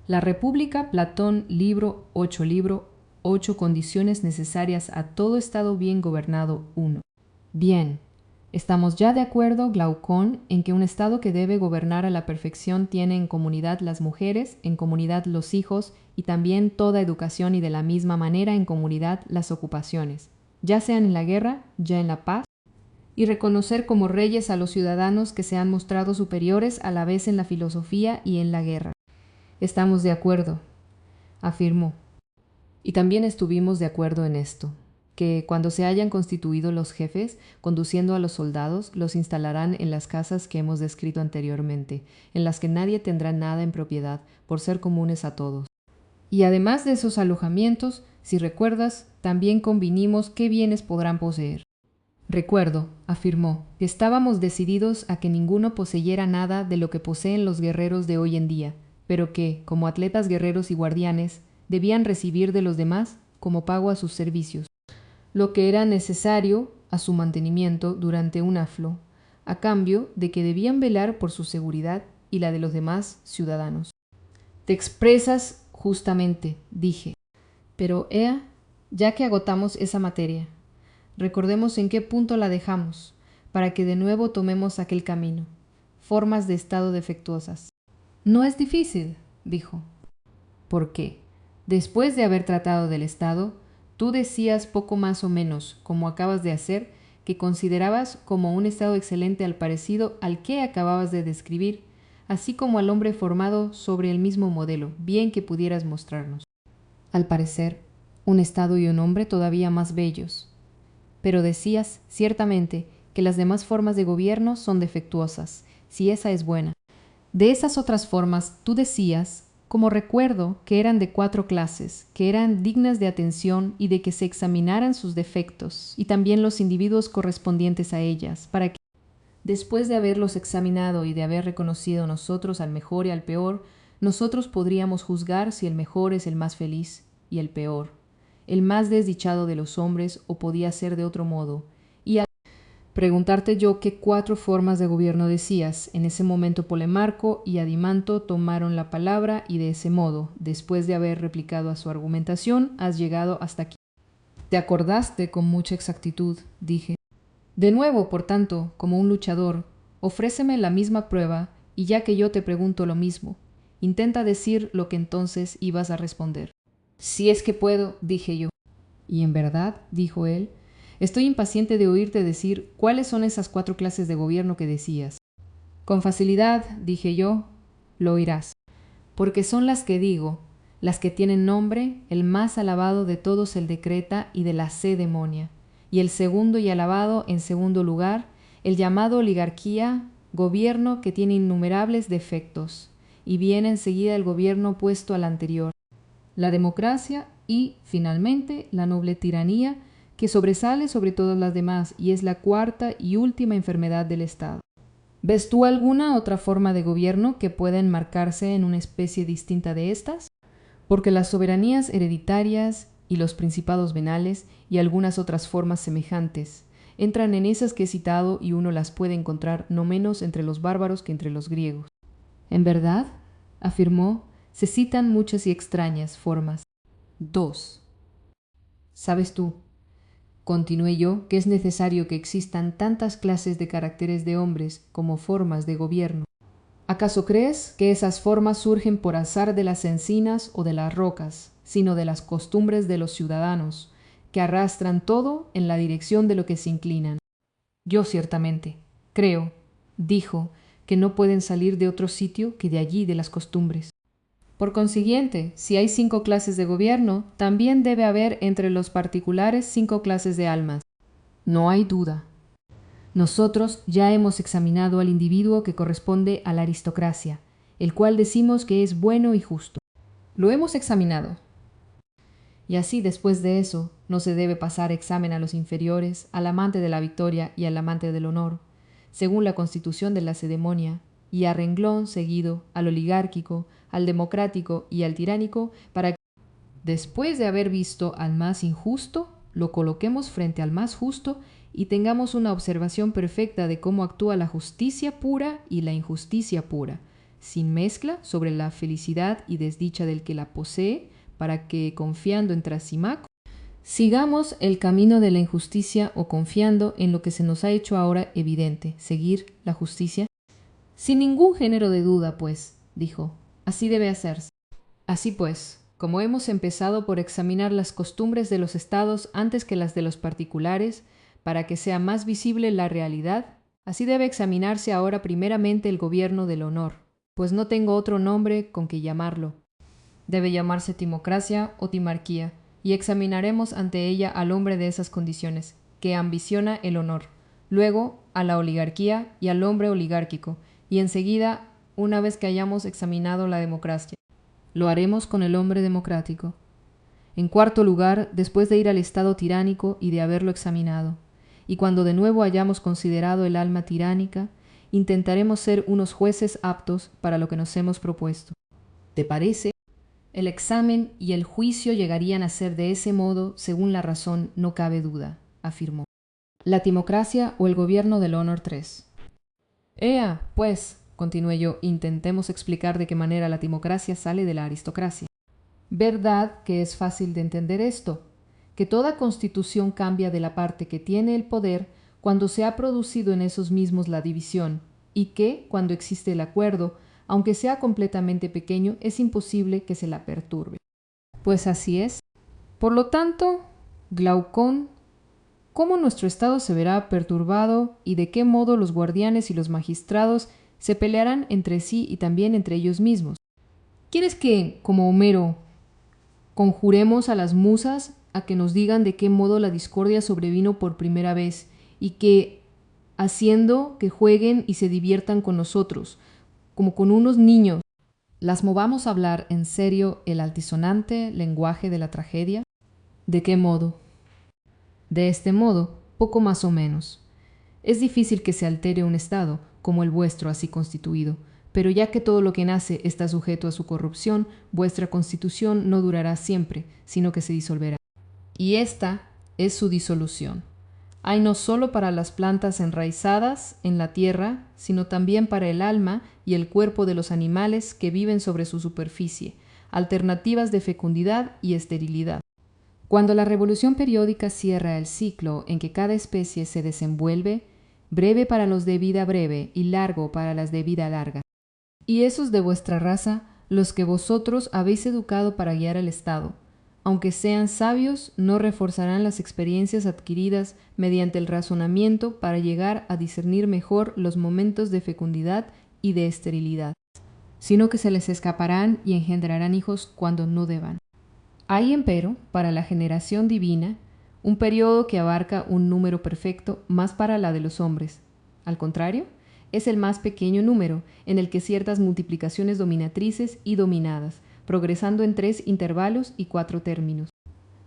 La República, Platón, libro 8, condiciones necesarias a todo Estado bien gobernado 1. Bien, estamos ya de acuerdo, Glaucón, en que un Estado que debe gobernar a la perfección tiene en comunidad las mujeres, en comunidad los hijos y también toda educación y de la misma manera en comunidad las ocupaciones, ya sean en la guerra, ya en la paz, y reconocer como reyes a los ciudadanos que se han mostrado superiores a la vez en la filosofía y en la guerra. Estamos de acuerdo, afirmó. Y también estuvimos de acuerdo en esto, que cuando se hayan constituido los jefes, conduciendo a los soldados, los instalarán en las casas que hemos descrito anteriormente, en las que nadie tendrá nada en propiedad, por ser comunes a todos. Y además de esos alojamientos, si recuerdas, también convinimos qué bienes podrán poseer. Recuerdo, afirmó, que estábamos decididos a que ninguno poseyera nada de lo que poseen los guerreros de hoy en día, pero que, como atletas guerreros y guardianes, debían recibir de los demás como pago a sus servicios lo que era necesario a su mantenimiento durante un aflo, a cambio de que debían velar por su seguridad y la de los demás ciudadanos. Te expresas justamente, dije. Pero, ea, ya que agotamos esa materia, recordemos en qué punto la dejamos, para que de nuevo tomemos aquel camino. Formas de estado defectuosas. No es difícil, dijo. ¿Por qué? Después de haber tratado del Estado, tú decías poco más o menos, como acabas de hacer, que considerabas como un estado excelente al parecido al que acababas de describir, así como al hombre formado sobre el mismo modelo, bien que pudieras mostrarnos. Al parecer, un estado y un hombre todavía más bellos. Pero decías, ciertamente, que las demás formas de gobierno son defectuosas, si esa es buena. De esas otras formas, tú decías, como recuerdo, que eran de 4 clases, que eran dignas de atención y de que se examinaran sus defectos, y también los individuos correspondientes a ellas, para que, después de haberlos examinado y de haber reconocido nosotros al mejor y al peor, nosotros podríamos juzgar si el mejor es el más feliz y el peor, el más desdichado de los hombres, o podía ser de otro modo, y preguntarte yo qué 4 formas de gobierno decías. En ese momento Polemarco y Adimanto tomaron la palabra y de ese modo, después de haber replicado a su argumentación, has llegado hasta aquí. Te acordaste con mucha exactitud, dije. De nuevo, por tanto, como un luchador, ofréceme la misma prueba y ya que yo te pregunto lo mismo, intenta decir lo que entonces ibas a responder. Si es que puedo, dije yo. Y en verdad, dijo él, estoy impaciente de oírte decir cuáles son esas 4 clases de gobierno que decías. Con facilidad, dije yo, lo oirás. Porque son las que digo, las que tienen nombre, el más alabado de todos el decreta y de la cedemonia, y el segundo y alabado en segundo lugar, el llamado oligarquía, gobierno que tiene innumerables defectos, y viene enseguida el gobierno opuesto al anterior, la democracia y, finalmente, la noble tiranía, que sobresale sobre todas las demás y es la 4ª y última enfermedad del Estado. ¿Ves tú alguna otra forma de gobierno que pueda enmarcarse en una especie distinta de estas? Porque las soberanías hereditarias y los principados venales y algunas otras formas semejantes entran en esas que he citado y uno las puede encontrar no menos entre los bárbaros que entre los griegos. En verdad, afirmó, se citan muchas y extrañas formas. 2. ¿Sabes tú, continué yo, que es necesario que existan tantas clases de caracteres de hombres como formas de gobierno? ¿Acaso crees que esas formas surgen por azar de las encinas o de las rocas, sino de las costumbres de los ciudadanos, que arrastran todo en la dirección de lo que se inclinan? Yo ciertamente creo, dijo, que no pueden salir de otro sitio que de allí de las costumbres. Por consiguiente, si hay 5 clases de gobierno, también debe haber entre los particulares 5 clases de almas. No hay duda. Nosotros ya hemos examinado al individuo que corresponde a la aristocracia, el cual decimos que es bueno y justo. Lo hemos examinado. Y así, después de eso, no se debe pasar examen a los inferiores, al amante de la victoria y al amante del honor, según la constitución de la cedemonia, y a renglón seguido al oligárquico, al democrático y al tiránico, para que, después de haber visto al más injusto, lo coloquemos frente al más justo y tengamos una observación perfecta de cómo actúa la justicia pura y la injusticia pura, sin mezcla, sobre la felicidad y desdicha del que la posee, para que, confiando en Trasimaco, sigamos el camino de la injusticia o confiando en lo que se nos ha hecho ahora evidente, seguir la justicia. Sin ningún género de duda, pues, dijo, así debe hacerse. Así pues, como hemos empezado por examinar las costumbres de los estados antes que las de los particulares, para que sea más visible la realidad, así debe examinarse ahora primeramente el gobierno del honor, pues no tengo otro nombre con que llamarlo. Debe llamarse timocracia o timarquía, y examinaremos ante ella al hombre de esas condiciones, que ambiciona el honor, luego a la oligarquía y al hombre oligárquico, y enseguida, una vez que hayamos examinado la democracia, lo haremos con el hombre democrático. En cuarto lugar, después de ir al estado tiránico y de haberlo examinado, y cuando de nuevo hayamos considerado el alma tiránica, intentaremos ser unos jueces aptos para lo que nos hemos propuesto. ¿Te parece? El examen y el juicio llegarían a ser de ese modo, según la razón, no cabe duda, afirmó. La timocracia o el gobierno del honor 3. Ea, pues, continué yo, intentemos explicar de qué manera la timocracia sale de la aristocracia. Verdad que es fácil de entender esto, que toda constitución cambia de la parte que tiene el poder cuando se ha producido en esos mismos la división, y que, cuando existe el acuerdo, aunque sea completamente pequeño, es imposible que se la perturbe. Pues así es. Por lo tanto, Glaucón, ¿cómo nuestro estado se verá perturbado y de qué modo los guardianes y los magistrados se pelearán entre sí y también entre ellos mismos? ¿Quieres que, como Homero, conjuremos a las musas a que nos digan de qué modo la discordia sobrevino por primera vez y que, haciendo que jueguen y se diviertan con nosotros, como con unos niños, las movamos a hablar en serio el altisonante lenguaje de la tragedia? ¿De qué modo? De este modo, poco más o menos. Es difícil que se altere un estado, como el vuestro así constituido, pero ya que todo lo que nace está sujeto a su corrupción, vuestra constitución no durará siempre, sino que se disolverá. Y esta es su disolución. Hay no sólo para las plantas enraizadas en la tierra, sino también para el alma y el cuerpo de los animales que viven sobre su superficie, alternativas de fecundidad y esterilidad. Cuando la revolución periódica cierra el ciclo en que cada especie se desenvuelve, breve para los de vida breve y largo para las de vida larga. Y esos de vuestra raza, los que vosotros habéis educado para guiar al Estado, aunque sean sabios, no reforzarán las experiencias adquiridas mediante el razonamiento para llegar a discernir mejor los momentos de fecundidad y de esterilidad, sino que se les escaparán y engendrarán hijos cuando no deban. Hay, empero, para la generación divina, un periodo que abarca un número perfecto más para la de los hombres. Al contrario, es el más pequeño número, en el que ciertas multiplicaciones dominatrices y dominadas, progresando en 3 intervalos y 4 términos,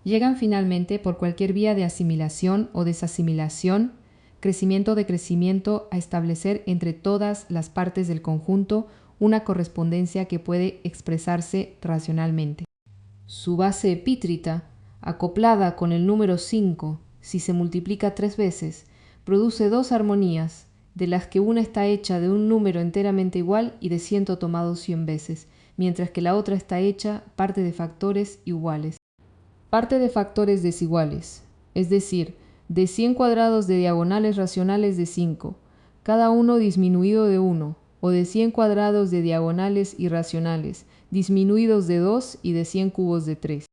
llegan finalmente por cualquier vía de asimilación o desasimilación, crecimiento de crecimiento, a establecer entre todas las partes del conjunto una correspondencia que puede expresarse racionalmente. Su base epítrita, acoplada con el número 5, si se multiplica 3 veces, produce 2 armonías, de las que una está hecha de un número enteramente igual y de 100 tomados 100 veces, mientras que la otra está hecha parte de factores iguales. Parte de factores desiguales, es decir, de 100 cuadrados de diagonales racionales de 5, cada uno disminuido de 1, o de 100 cuadrados de diagonales irracionales, disminuidos de 2 y de 100 cubos de 3.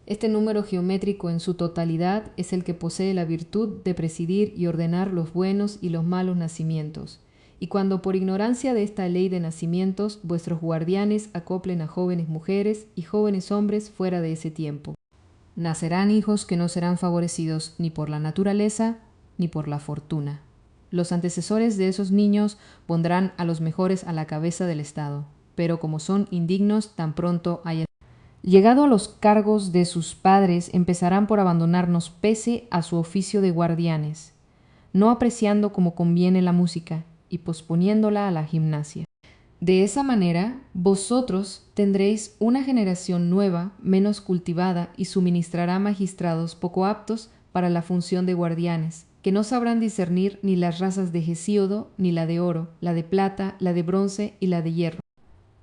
Este número geométrico en su totalidad es el que posee la virtud de presidir y ordenar los buenos y los malos nacimientos. Y cuando por ignorancia de esta ley de nacimientos vuestros guardianes acoplen a jóvenes mujeres y jóvenes hombres fuera de ese tiempo, nacerán hijos que no serán favorecidos ni por la naturaleza ni por la fortuna. Los antecesores de esos niños pondrán a los mejores a la cabeza del Estado, pero como son indignos, tan pronto hayan llegado a los cargos de sus padres, empezarán por abandonarnos pese a su oficio de guardianes, no apreciando como conviene la música y posponiéndola a la gimnasia. De esa manera, vosotros tendréis una generación nueva, menos cultivada, y suministrará magistrados poco aptos para la función de guardianes, que no sabrán discernir ni las razas de Hesíodo, ni la de oro, la de plata, la de bronce y la de hierro,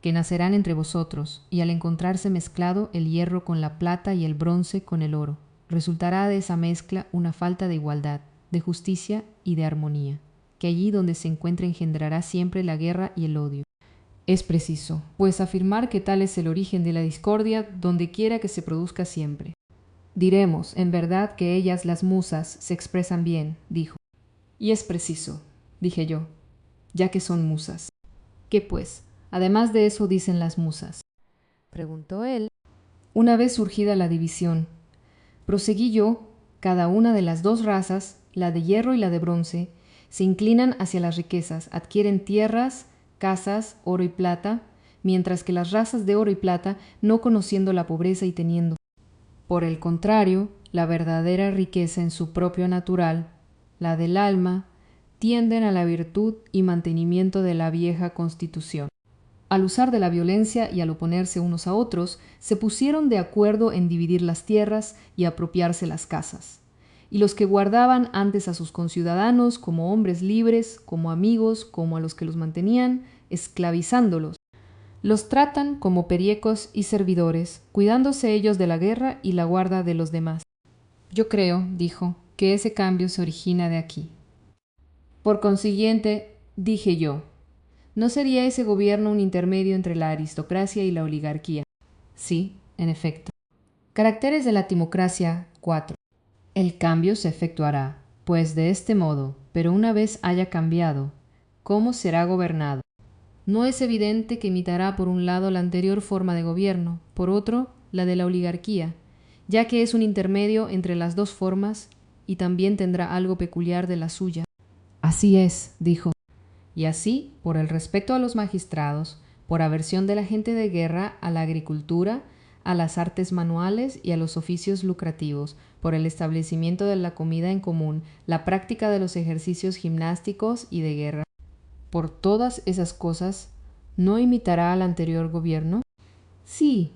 que nacerán entre vosotros, y al encontrarse mezclado el hierro con la plata y el bronce con el oro, resultará de esa mezcla una falta de igualdad, de justicia y de armonía, que allí donde se encuentre engendrará siempre la guerra y el odio. Es preciso, pues, afirmar que tal es el origen de la discordia donde quiera que se produzca siempre. Diremos, en verdad, que ellas, las musas, se expresan bien, dijo. Y es preciso, dije yo, ya que son musas. ¿Qué pues? Además de eso dicen las musas, preguntó él. Una vez surgida la división, proseguí yo, cada una de las dos razas, la de hierro y la de bronce, se inclinan hacia las riquezas, adquieren tierras, casas, oro y plata, mientras que las razas de oro y plata, no conociendo la pobreza y teniendo, por el contrario, la verdadera riqueza en su propio natural, la del alma, tienden a la virtud y mantenimiento de la vieja constitución. Al usar de la violencia y al oponerse unos a otros, se pusieron de acuerdo en dividir las tierras y apropiarse las casas. Y los que guardaban antes a sus conciudadanos como hombres libres, como amigos, como a los que los mantenían, esclavizándolos, los tratan como periecos y servidores, cuidándose ellos de la guerra y la guarda de los demás. Yo creo, dijo, que ese cambio se origina de aquí. Por consiguiente, dije yo, ¿no sería ese gobierno un intermedio entre la aristocracia y la oligarquía? Sí, en efecto. Caracteres de la timocracia 4. El cambio se efectuará, pues de este modo, pero una vez haya cambiado, ¿cómo será gobernado? No es evidente que imitará por un lado la anterior forma de gobierno, por otro, la de la oligarquía, ya que es un intermedio entre las dos formas y también tendrá algo peculiar de la suya. Así es, dijo. Y así, por el respeto a los magistrados, por aversión de la gente de guerra a la agricultura, a las artes manuales y a los oficios lucrativos, por el establecimiento de la comida en común, la práctica de los ejercicios gimnásticos y de guerra. Por todas esas cosas, ¿no imitará al anterior gobierno? Sí.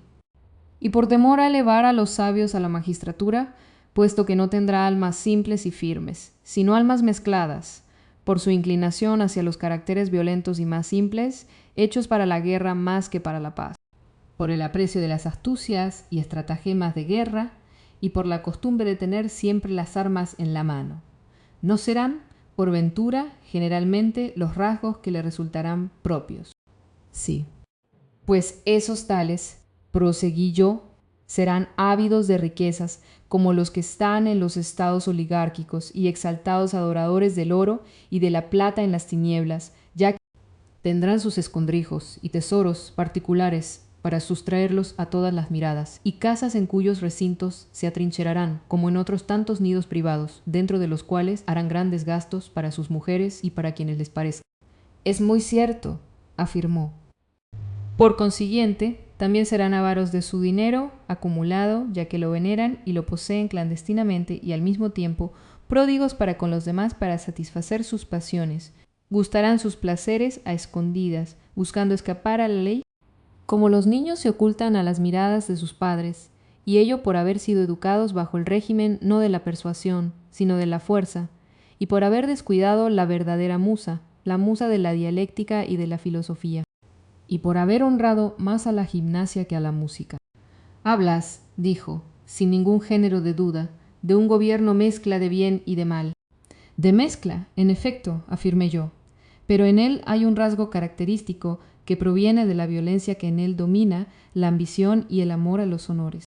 Y por temor a elevar a los sabios a la magistratura, puesto que no tendrá almas simples y firmes, sino almas mezcladas, por su inclinación hacia los caracteres violentos y más simples, hechos para la guerra más que para la paz, por el aprecio de las astucias y estratagemas de guerra, y por la costumbre de tener siempre las armas en la mano. No serán, por ventura, generalmente los rasgos que le resultarán propios. Sí. Pues esos tales, proseguí yo, serán ávidos de riquezas, como los que están en los estados oligárquicos y exaltados adoradores del oro y de la plata en las tinieblas, ya que tendrán sus escondrijos y tesoros particulares para sustraerlos a todas las miradas, y casas en cuyos recintos se atrincherarán, como en otros tantos nidos privados, dentro de los cuales harán grandes gastos para sus mujeres y para quienes les parezca. Es muy cierto, afirmó. Por consiguiente, también serán avaros de su dinero acumulado, ya que lo veneran y lo poseen clandestinamente y al mismo tiempo pródigos para con los demás para satisfacer sus pasiones. Gustarán sus placeres a escondidas, buscando escapar a la ley, como los niños se ocultan a las miradas de sus padres, y ello por haber sido educados bajo el régimen no de la persuasión, sino de la fuerza, y por haber descuidado la verdadera musa, la musa de la dialéctica y de la filosofía, y por haber honrado más a la gimnasia que a la música. Hablas, dijo, sin ningún género de duda, de un gobierno mezcla de bien y de mal. De mezcla, en efecto, afirmé yo, pero en él hay un rasgo característico que proviene de la violencia que en él domina, la ambición y el amor a los honores.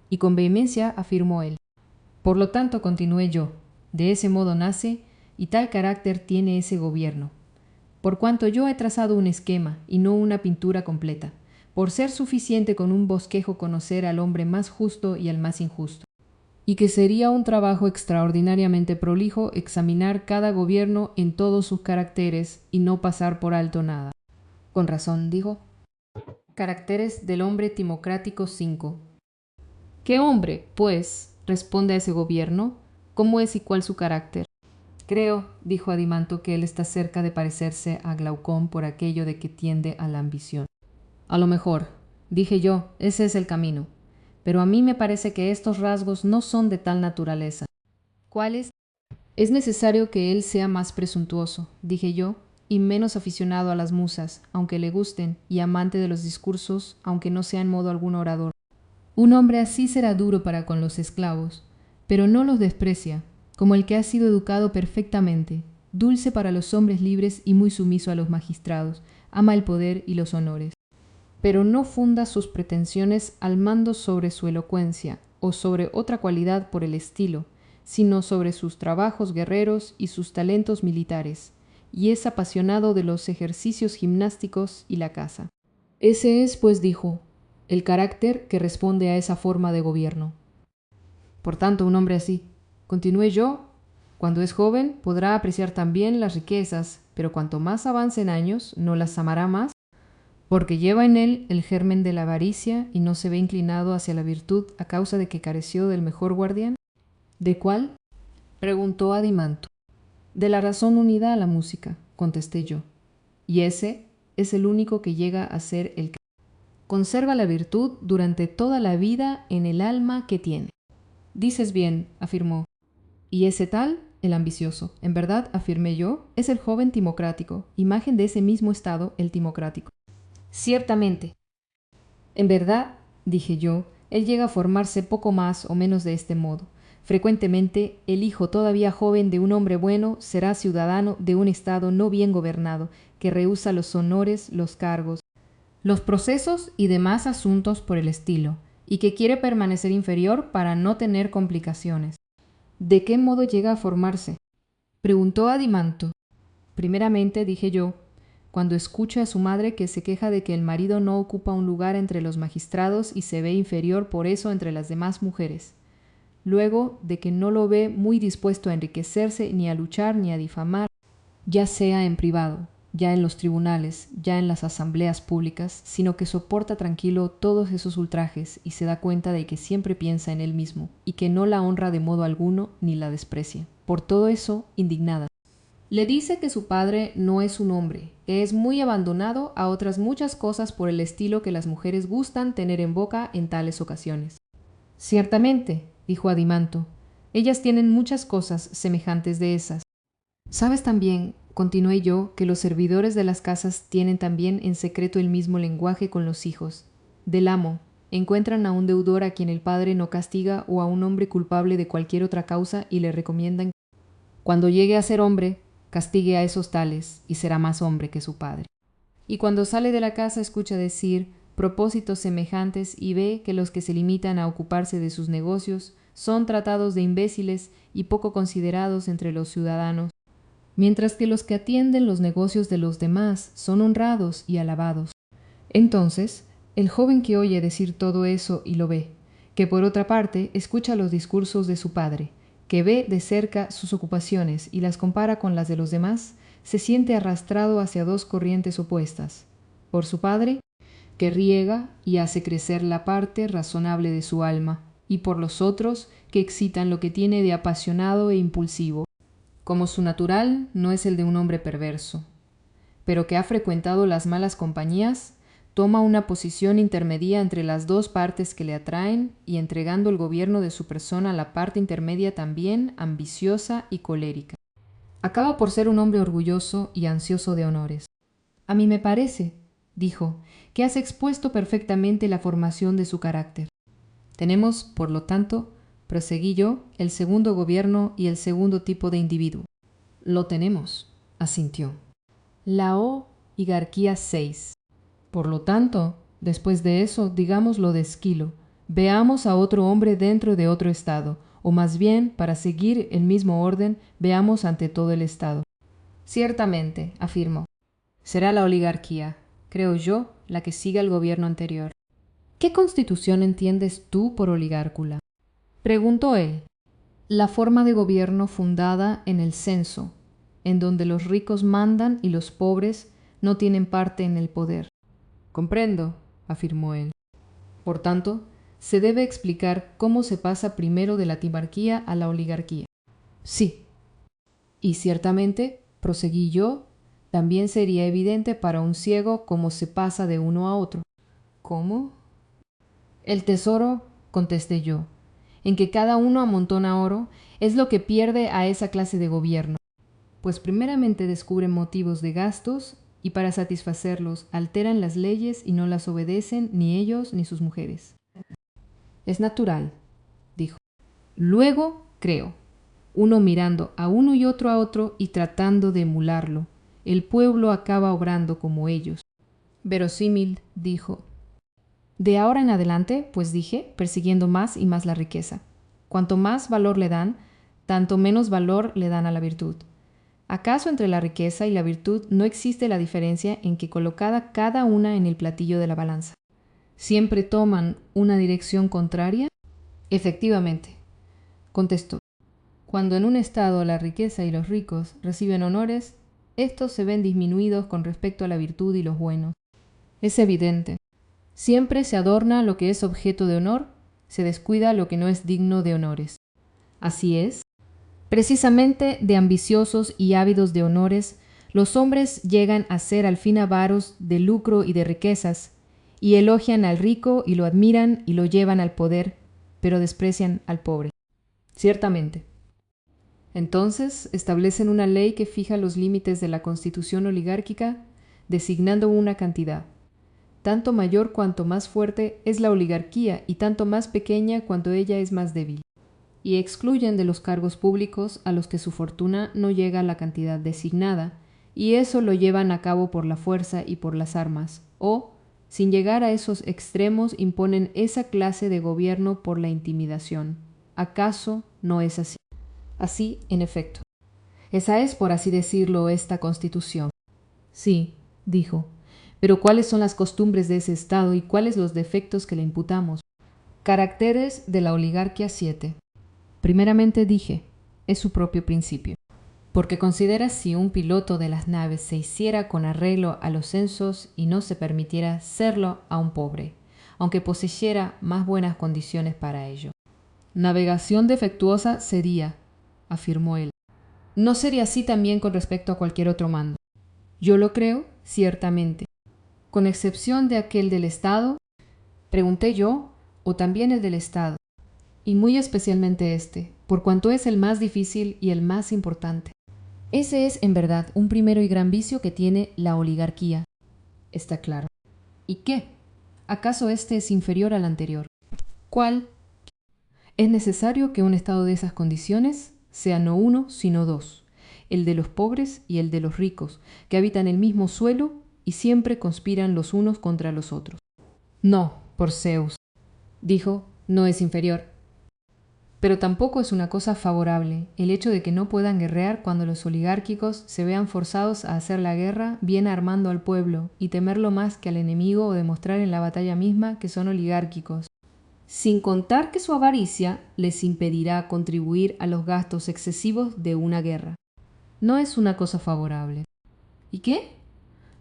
Y con vehemencia afirmó él. Por lo tanto, continué yo, de ese modo nace y tal carácter tiene ese gobierno. Por cuanto yo he trazado un esquema y no una pintura completa, por ser suficiente con un bosquejo conocer al hombre más justo y al más injusto, y que sería un trabajo extraordinariamente prolijo examinar cada gobierno en todos sus caracteres y no pasar por alto nada. Con razón, dijo. Caracteres del hombre timocrático 5. ¿Qué hombre, pues, responde a ese gobierno? ¿Cómo es y cuál su carácter? Creo, dijo Adimanto, que él está cerca de parecerse a Glaucón por aquello de que tiende a la ambición. A lo mejor, dije yo, ese es el camino. Pero a mí me parece que estos rasgos no son de tal naturaleza. ¿Cuáles? Es necesario que él sea más presuntuoso, dije yo, y menos aficionado a las musas, aunque le gusten, y amante de los discursos, aunque no sea en modo algún orador. Un hombre así será duro para con los esclavos, pero no los desprecia, como el que ha sido educado perfectamente, dulce para los hombres libres y muy sumiso a los magistrados, ama el poder y los honores. Pero no funda sus pretensiones al mando sobre su elocuencia o sobre otra cualidad por el estilo, sino sobre sus trabajos guerreros y sus talentos militares, y es apasionado de los ejercicios gimnásticos y la caza. Ese es, pues dijo, el carácter que responde a esa forma de gobierno. Por tanto, un hombre así, continué yo, cuando es joven podrá apreciar también las riquezas, pero cuanto más avance en años, no las amará más, porque lleva en él el germen de la avaricia y no se ve inclinado hacia la virtud a causa de que careció del mejor guardián. ¿De cuál? Preguntó Adimanto. De la razón unida a la música, contesté yo, y ese es el único que llega a ser el que conserva la virtud durante toda la vida en el alma que tiene. Dices bien, afirmó. Y ese tal, el ambicioso, en verdad, afirmé yo, es el joven timocrático, imagen de ese mismo estado, el timocrático. Ciertamente. En verdad, dije yo, él llega a formarse poco más o menos de este modo. Frecuentemente, el hijo todavía joven de un hombre bueno será ciudadano de un estado no bien gobernado, que rehúsa los honores, los cargos, los procesos y demás asuntos por el estilo, y que quiere permanecer inferior para no tener complicaciones. ¿De qué modo llega a formarse? Preguntó Adimanto. Primeramente, dije yo, cuando escucha a su madre que se queja de que el marido no ocupa un lugar entre los magistrados y se ve inferior por eso entre las demás mujeres. Luego, de que no lo ve muy dispuesto a enriquecerse, ni a luchar, ni a difamar, ya sea en privado, ya en los tribunales, ya en las asambleas públicas, sino que soporta tranquilo todos esos ultrajes y se da cuenta de que siempre piensa en él mismo, y que no la honra de modo alguno ni la desprecia. Por todo eso, indignada. Le dice que su padre no es un hombre, que es muy abandonado a otras muchas cosas por el estilo que las mujeres gustan tener en boca en tales ocasiones. Ciertamente, dijo Adimanto, ellas tienen muchas cosas semejantes de esas. Sabes también, continué yo, que los servidores de las casas tienen también en secreto el mismo lenguaje con los hijos. Del amo, encuentran a un deudor a quien el padre no castiga o a un hombre culpable de cualquier otra causa y le recomiendan que, cuando llegue a ser hombre, castigue a esos tales y será más hombre que su padre. Y cuando sale de la casa escucha decir propósitos semejantes y ve que los que se limitan a ocuparse de sus negocios son tratados de imbéciles y poco considerados entre los ciudadanos, mientras que los que atienden los negocios de los demás son honrados y alabados. Entonces, el joven que oye decir todo eso y lo ve, que por otra parte escucha los discursos de su padre, que ve de cerca sus ocupaciones y las compara con las de los demás, se siente arrastrado hacia dos corrientes opuestas. Por su padre, que riega y hace crecer la parte razonable de su alma, y por los otros, que excitan lo que tiene de apasionado e impulsivo, como su natural no es el de un hombre perverso, pero que ha frecuentado las malas compañías, toma una posición intermedia entre las dos partes que le atraen y entregando el gobierno de su persona a la parte intermedia también ambiciosa y colérica. Acaba por ser un hombre orgulloso y ansioso de honores. A mí me parece, dijo, que has expuesto perfectamente la formación de su carácter. Tenemos, por lo tanto, proseguí yo, el segundo gobierno y el segundo tipo de individuo. Lo tenemos, asintió. La oligarquía 6. Por lo tanto, después de eso, digámoslo de Esquilo, veamos a otro hombre dentro de otro estado, o más bien, para seguir el mismo orden, veamos ante todo el estado. Ciertamente, afirmó, será la oligarquía, creo yo, la que siga el gobierno anterior. ¿Qué constitución entiendes tú por oligárcula? Preguntó él. La forma de gobierno fundada en el censo, en donde los ricos mandan y los pobres no tienen parte en el poder. Comprendo, afirmó él. Por tanto, se debe explicar cómo se pasa primero de la timarquía a la oligarquía. Sí. Y ciertamente, proseguí yo, también sería evidente para un ciego cómo se pasa de uno a otro. ¿Cómo? El tesoro, contesté yo, en que cada uno amontona oro, es lo que pierde a esa clase de gobierno, pues primeramente descubren motivos de gastos y para satisfacerlos alteran las leyes y no las obedecen ni ellos ni sus mujeres. Es natural, dijo. Luego creo, uno mirando a uno y otro a otro y tratando de emularlo. El pueblo acaba obrando como ellos. Verosímil, dijo. De ahora en adelante, pues dije, persiguiendo más y más la riqueza. Cuanto más valor le dan, tanto menos valor le dan a la virtud. ¿Acaso entre la riqueza y la virtud no existe la diferencia en que colocada cada una en el platillo de la balanza, siempre toman una dirección contraria? Efectivamente, contestó. Cuando en un estado la riqueza y los ricos reciben honores, estos se ven disminuidos con respecto a la virtud y los buenos. Es evidente. Siempre se adorna lo que es objeto de honor, se descuida lo que no es digno de honores. Así es. Precisamente de ambiciosos y ávidos de honores, los hombres llegan a ser al fin avaros de lucro y de riquezas, y elogian al rico y lo admiran y lo llevan al poder, pero desprecian al pobre. Ciertamente. Entonces establecen una ley que fija los límites de la constitución oligárquica, designando una cantidad. Tanto mayor cuanto más fuerte es la oligarquía y tanto más pequeña cuanto ella es más débil. Y excluyen de los cargos públicos a los que su fortuna no llega a la cantidad designada, y eso lo llevan a cabo por la fuerza y por las armas, o, sin llegar a esos extremos, imponen esa clase de gobierno por la intimidación. ¿Acaso no es así? Así, en efecto. Esa es, por así decirlo, esta Constitución. Sí, dijo. Pero ¿cuáles son las costumbres de ese Estado y cuáles los defectos que le imputamos? Caracteres de la oligarquía 7. Primeramente dije, es su propio principio. Porque considera si un piloto de las naves se hiciera con arreglo a los censos y no se permitiera serlo a un pobre, aunque poseyera más buenas condiciones para ello. Navegación defectuosa sería, afirmó él. No sería así también con respecto a cualquier otro mando. Yo lo creo, ciertamente. Con excepción de aquel del Estado, pregunté yo, o también el del Estado, y muy especialmente este, por cuanto es el más difícil y el más importante. Ese es, en verdad, un primero y gran vicio que tiene la oligarquía. Está claro. ¿Y qué? ¿Acaso este es inferior al anterior? ¿Cuál? Es necesario que un estado de esas condiciones sea no uno, sino dos, el de los pobres y el de los ricos, que habitan el mismo suelo y siempre conspiran los unos contra los otros. No, por Zeus, dijo, no es inferior. Pero tampoco es una cosa favorable el hecho de que no puedan guerrear cuando los oligárquicos se vean forzados a hacer la guerra bien armando al pueblo y temerlo más que al enemigo o demostrar en la batalla misma que son oligárquicos. Sin contar que su avaricia les impedirá contribuir a los gastos excesivos de una guerra. No es una cosa favorable. ¿Y qué?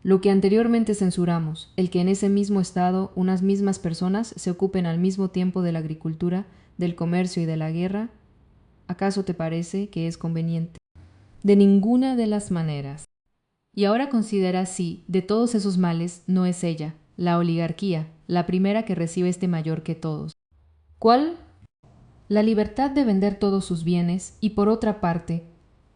Lo que anteriormente censuramos, el que en ese mismo estado unas mismas personas se ocupen al mismo tiempo de la agricultura, del comercio y de la guerra, ¿acaso te parece que es conveniente? De ninguna de las maneras. Y ahora considera si, de todos esos males, no es ella, la oligarquía, la primera que recibe este mayor que todos. ¿Cuál? La libertad de vender todos sus bienes y, por otra parte,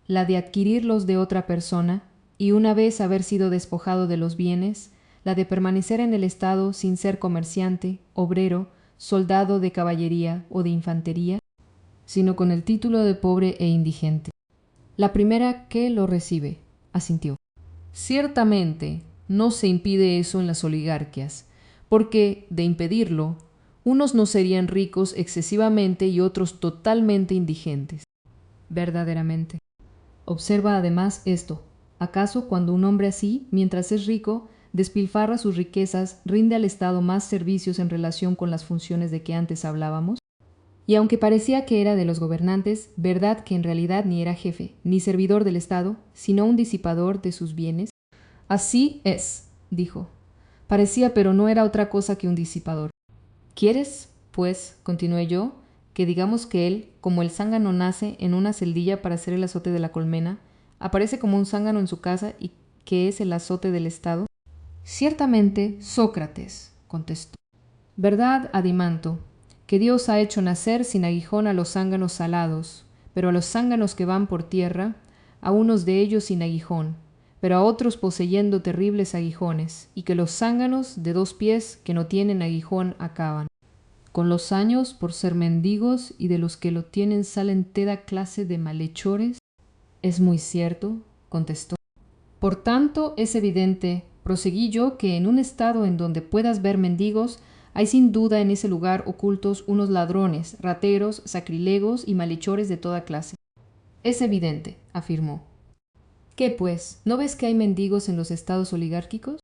la de adquirirlos de otra persona, y una vez haber sido despojado de los bienes, la de permanecer en el Estado sin ser comerciante, obrero, soldado de caballería o de infantería, sino con el título de pobre e indigente. La primera que lo recibe, asintió. Ciertamente, no se impide eso en las oligarquias, porque, de impedirlo, unos no serían ricos excesivamente y otros totalmente indigentes. Verdaderamente. Observa además esto. ¿Acaso cuando un hombre así, mientras es rico, despilfarra sus riquezas, rinde al Estado más servicios en relación con las funciones de que antes hablábamos? Y aunque parecía que era de los gobernantes, verdad que en realidad ni era jefe, ni servidor del Estado, sino un disipador de sus bienes. Así es, dijo. Parecía, pero no era otra cosa que un disipador. ¿Quieres, pues, continué yo, que digamos que él, como el zángano nace en una celdilla para hacer el azote de la colmena, aparece como un zángano en su casa y que es el azote del Estado? Ciertamente, Sócrates, contestó. Verdad, Adimanto, que Dios ha hecho nacer sin aguijón a los zánganos salados, pero a los zánganos que van por tierra, a unos de ellos sin aguijón, pero a otros poseyendo terribles aguijones, y que los zánganos de 2 pies que no tienen aguijón acaban. Con los años, por ser mendigos, y de los que lo tienen salen toda clase de malhechores. Es muy cierto, contestó. Por tanto, es evidente, proseguí yo, que en un estado en donde puedas ver mendigos, hay sin duda en ese lugar ocultos unos ladrones, rateros, sacrilegos y malhechores de toda clase. Es evidente, afirmó. ¿Qué pues? ¿No ves que hay mendigos en los estados oligárquicos?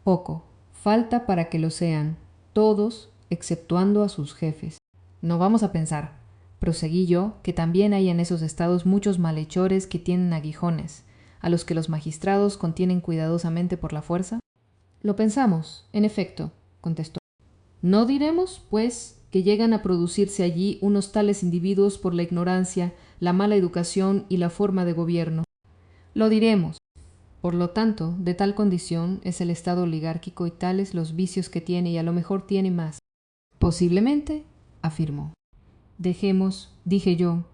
Poco. Falta para que lo sean, todos, exceptuando a sus jefes. No vamos a pensar, proseguí yo, que también hay en esos estados muchos malhechores que tienen aguijones, a los que los magistrados contienen cuidadosamente por la fuerza. Lo pensamos, en efecto, contestó. No diremos, pues, que llegan a producirse allí unos tales individuos por la ignorancia, la mala educación y la forma de gobierno. Lo diremos. Por lo tanto, de tal condición es el estado oligárquico y tales los vicios que tiene, y a lo mejor tiene más. Posiblemente, afirmó. Dejemos, dije yo,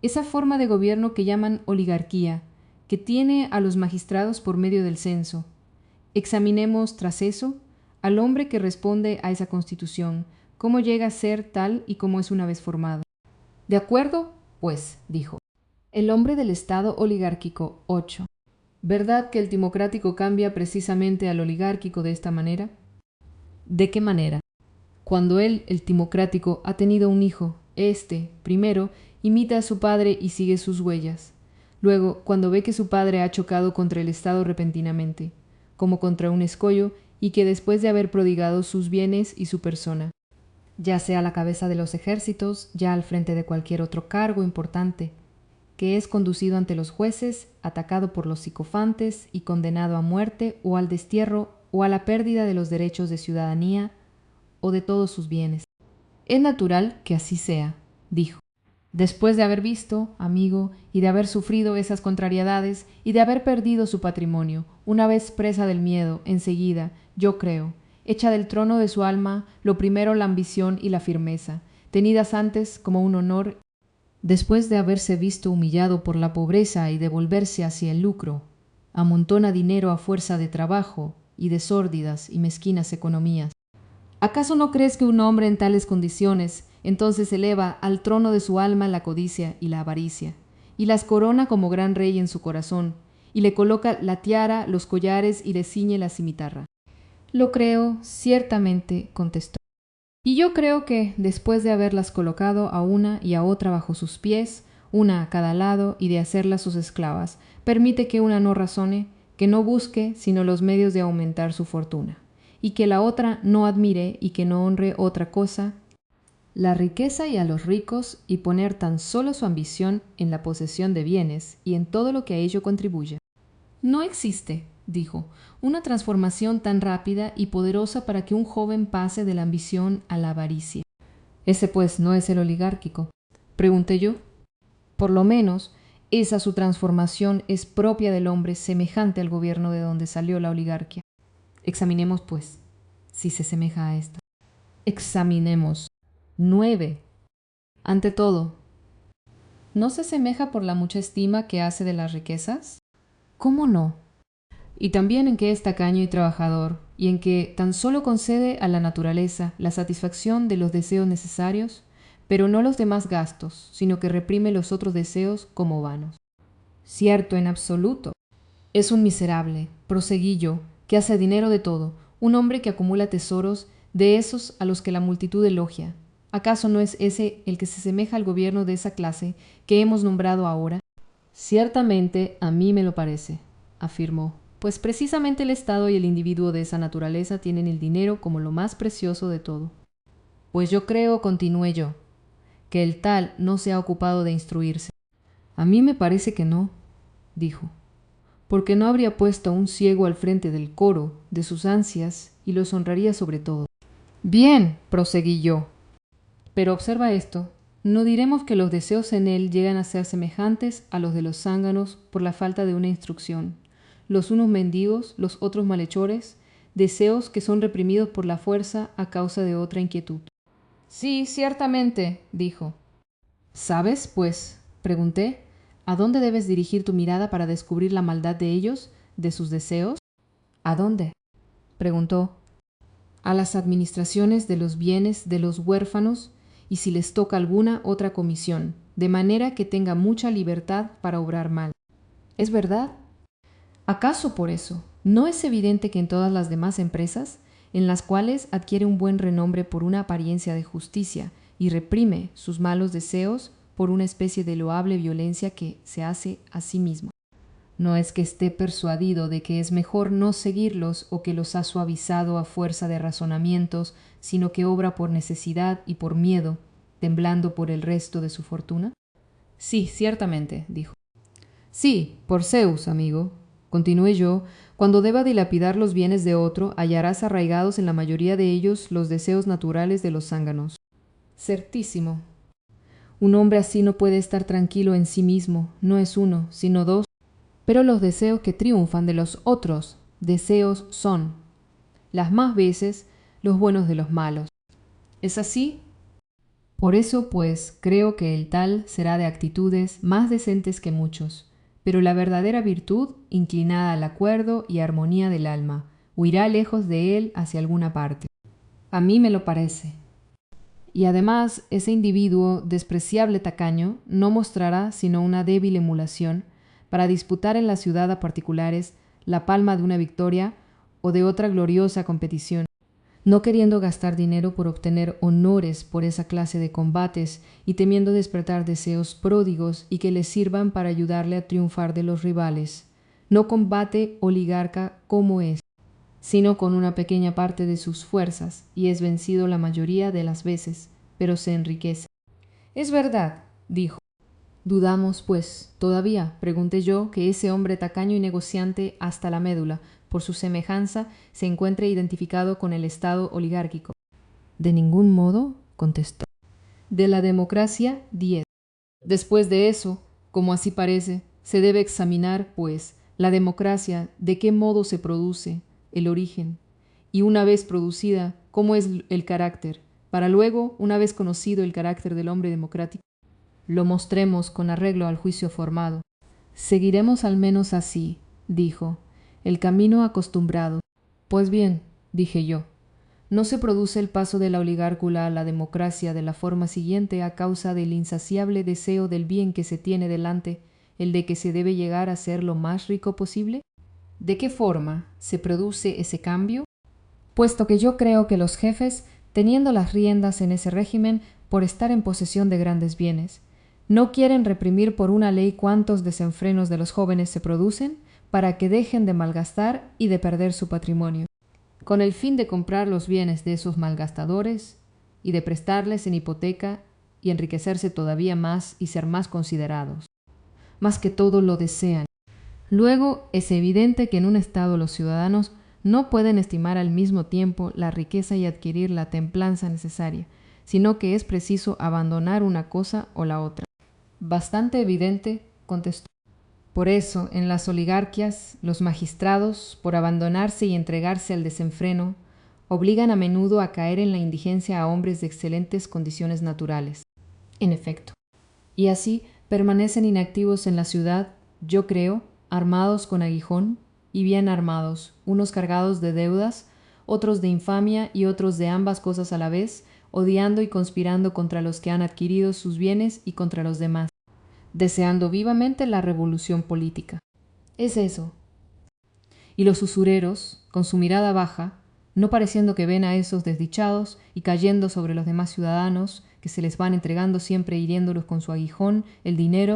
esa forma de gobierno que llaman oligarquía, que tiene a los magistrados por medio del censo. Examinemos, tras eso, al hombre que responde a esa constitución, cómo llega a ser tal y cómo es una vez formado. De acuerdo, pues, dijo. El hombre del estado oligárquico 8. ¿Verdad que el timocrático cambia precisamente al oligárquico de esta manera? ¿De qué manera? Cuando él, el timocrático, ha tenido un hijo, éste, primero, imita a su padre y sigue sus huellas. Luego, cuando ve que su padre ha chocado contra el Estado repentinamente, como contra un escollo, y que después de haber prodigado sus bienes y su persona, ya sea a la cabeza de los ejércitos, ya al frente de cualquier otro cargo importante, que es conducido ante los jueces, atacado por los sicofantes y condenado a muerte o al destierro o a la pérdida de los derechos de ciudadanía o de todos sus bienes. Es natural que así sea, dijo. Después de haber visto, amigo, y de haber sufrido esas contrariedades y de haber perdido su patrimonio, una vez presa del miedo, enseguida, yo creo, hecha del trono de su alma, lo primero la ambición y la firmeza, tenidas antes como un honor. Después de haberse visto humillado por la pobreza y de volverse hacia el lucro, amontona dinero a fuerza de trabajo y de sórdidas y mezquinas economías. ¿Acaso no crees que un hombre en tales condiciones entonces eleva al trono de su alma la codicia y la avaricia, y las corona como gran rey en su corazón, y le coloca la tiara, los collares y le ciñe la cimitarra? Lo creo, ciertamente, contestó. Y yo creo que, después de haberlas colocado a una y a otra bajo sus pies, una a cada lado, y de hacerlas sus esclavas, permite que una no razone, que no busque sino los medios de aumentar su fortuna, y que la otra no admire y que no honre otra cosa, la riqueza y a los ricos, y poner tan solo su ambición en la posesión de bienes y en todo lo que a ello contribuya. No existe, dijo, una transformación tan rápida y poderosa para que un joven pase de la ambición a la avaricia. Ese, pues, no es el oligárquico, pregunté yo. Por lo menos, esa su transformación es propia del hombre semejante al gobierno de donde salió la oligarquía. Examinemos, pues, si se semeja a esta. Examinemos. 9. Ante todo, ¿no se semeja por la mucha estima que hace de las riquezas? ¿Cómo no? Y también en que es tacaño y trabajador, y en que tan solo concede a la naturaleza la satisfacción de los deseos necesarios, pero no los demás gastos, sino que reprime los otros deseos como vanos. Cierto, en absoluto. Es un miserable, proseguí yo, que hace dinero de todo, un hombre que acumula tesoros de esos a los que la multitud elogia. ¿Acaso no es ese el que se semeja al gobierno de esa clase que hemos nombrado ahora? Ciertamente a mí me lo parece, afirmó, pues precisamente el Estado y el individuo de esa naturaleza tienen el dinero como lo más precioso de todo. Pues yo creo, continué yo, que el tal no se ha ocupado de instruirse. A mí me parece que no, dijo, porque no habría puesto a un ciego al frente del coro de sus ansias y los honraría sobre todo. Bien, proseguí yo, pero observa esto, no diremos que los deseos en él llegan a ser semejantes a los de los zánganos por la falta de una instrucción, los unos mendigos, los otros malhechores, deseos que son reprimidos por la fuerza a causa de otra inquietud. Sí, ciertamente, dijo. ¿Sabes, pues, pregunté, ¿A dónde debes dirigir tu mirada para descubrir la maldad de ellos, de sus deseos? ¿A dónde?, preguntó. A las administraciones de los bienes de los huérfanos y si les toca alguna otra comisión, de manera que tenga mucha libertad para obrar mal. ¿Es verdad? ¿Acaso por eso no es evidente que en todas las demás empresas, en las cuales adquiere un buen renombre por una apariencia de justicia y reprime sus malos deseos por una especie de loable violencia que se hace a sí mismo, no es que esté persuadido de que es mejor no seguirlos o que los ha suavizado a fuerza de razonamientos, sino que obra por necesidad y por miedo, temblando por el resto de su fortuna? Sí, ciertamente, dijo. Sí, por Zeus, amigo, continué yo, cuando deba dilapidar los bienes de otro, hallarás arraigados en la mayoría de ellos los deseos naturales de los zánganos. Certísimo. Un hombre así no puede estar tranquilo en sí mismo, no es uno, sino dos. Pero los deseos que triunfan de los otros deseos son, las más veces, los buenos de los malos. ¿Es así? Por eso, pues, creo que el tal será de actitudes más decentes que muchos, pero la verdadera virtud, inclinada al acuerdo y armonía del alma, huirá lejos de él hacia alguna parte. A mí me lo parece. Y además, ese individuo despreciable tacaño no mostrará sino una débil emulación para disputar en la ciudad a particulares la palma de una victoria o de otra gloriosa competición, no queriendo gastar dinero por obtener honores por esa clase de combates y temiendo despertar deseos pródigos y que le sirvan para ayudarle a triunfar de los rivales. No combate oligarca como es, sino con una pequeña parte de sus fuerzas, y es vencido la mayoría de las veces, pero se enriquece. Es verdad, dijo. ¿Dudamos, pues, todavía, pregunté yo, que ese hombre tacaño y negociante hasta la médula, por su semejanza, se encuentre identificado con el Estado oligárquico? De ningún modo, contestó. De la democracia, 10. Después de eso, como así parece, se debe examinar, pues, la democracia, de qué modo se produce, el origen, y una vez producida, cómo es el carácter, para luego, una vez conocido el carácter del hombre democrático, lo mostremos con arreglo al juicio formado. Seguiremos al menos así, dijo, el camino acostumbrado. Pues bien, dije yo, no se produce el paso de la oligárcula a la democracia de la forma siguiente a causa del insaciable deseo del bien que se tiene delante, el de que se debe llegar a ser lo más rico posible. ¿De qué forma se produce ese cambio? Puesto que yo creo que los jefes, teniendo las riendas en ese régimen por estar en posesión de grandes bienes, no quieren reprimir por una ley cuantos desenfrenos de los jóvenes se producen para que dejen de malgastar y de perder su patrimonio, con el fin de comprar los bienes de esos malgastadores y de prestarles en hipoteca y enriquecerse todavía más y ser más considerados. Más que todo lo desean. Luego es evidente que en un estado los ciudadanos no pueden estimar al mismo tiempo la riqueza y adquirir la templanza necesaria, sino que es preciso abandonar una cosa o la otra. Bastante evidente, contestó. Por eso, en las oligarquias, los magistrados, por abandonarse y entregarse al desenfreno, obligan a menudo a caer en la indigencia a hombres de excelentes condiciones naturales. En efecto. Y así permanecen inactivos en la ciudad, yo creo, armados con aguijón, y bien armados, unos cargados de deudas, otros de infamia y otros de ambas cosas a la vez, odiando y conspirando contra los que han adquirido sus bienes y contra los demás, deseando vivamente la revolución política. Es eso. Y los usureros, con su mirada baja, no pareciendo que ven a esos desdichados y cayendo sobre los demás ciudadanos, que se les van entregando siempre hiriéndolos con su aguijón, el dinero,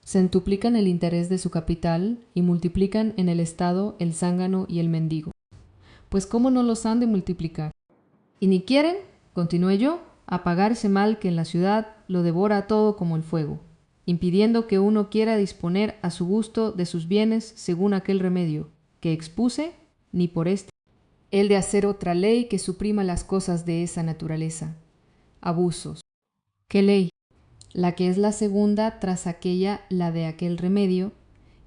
centuplican el interés de su capital y multiplican en el Estado el zángano y el mendigo. Pues ¿cómo no los han de multiplicar? Y ni quieren, continué yo, apagar ese mal que en la ciudad lo devora todo como el fuego, impidiendo que uno quiera disponer a su gusto de sus bienes según aquel remedio que expuse, ni por este, el de hacer otra ley que suprima las cosas de esa naturaleza. Abusos. ¿Qué ley? La que es la segunda tras aquella, la de aquel remedio,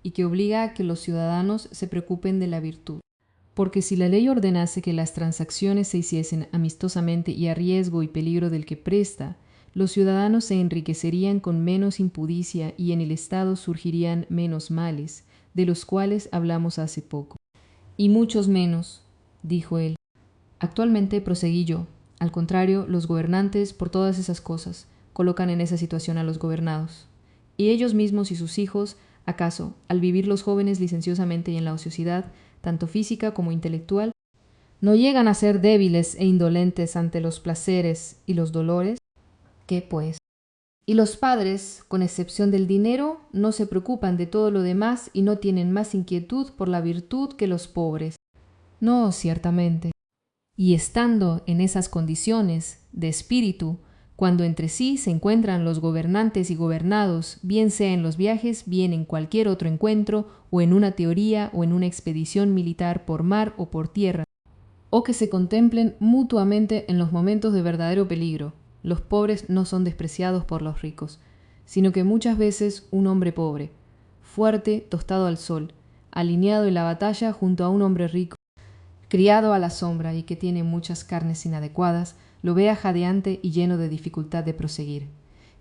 y que obliga a que los ciudadanos se preocupen de la virtud. Porque si la ley ordenase que las transacciones se hiciesen amistosamente y a riesgo y peligro del que presta, los ciudadanos se enriquecerían con menos impudicia y en el Estado surgirían menos males, de los cuales hablamos hace poco. Y muchos menos, dijo él. Actualmente, proseguí yo, al contrario, los gobernantes, por todas esas cosas, colocan en esa situación a los gobernados. Y ellos mismos y sus hijos, acaso, al vivir los jóvenes licenciosamente y en la ociosidad, tanto física como intelectual, ¿no llegan a ser débiles e indolentes ante los placeres y los dolores? ¿Qué pues? Y los padres, con excepción del dinero, no se preocupan de todo lo demás y no tienen más inquietud por la virtud que los pobres. No, ciertamente. Y estando en esas condiciones de espíritu, cuando entre sí se encuentran los gobernantes y gobernados, bien sea en los viajes, bien en cualquier otro encuentro, o en una teoría o en una expedición militar por mar o por tierra, o que se contemplen mutuamente en los momentos de verdadero peligro, los pobres no son despreciados por los ricos, sino que muchas veces un hombre pobre, fuerte, tostado al sol, alineado en la batalla junto a un hombre rico, criado a la sombra y que tiene muchas carnes inadecuadas, lo vea jadeante y lleno de dificultad de proseguir.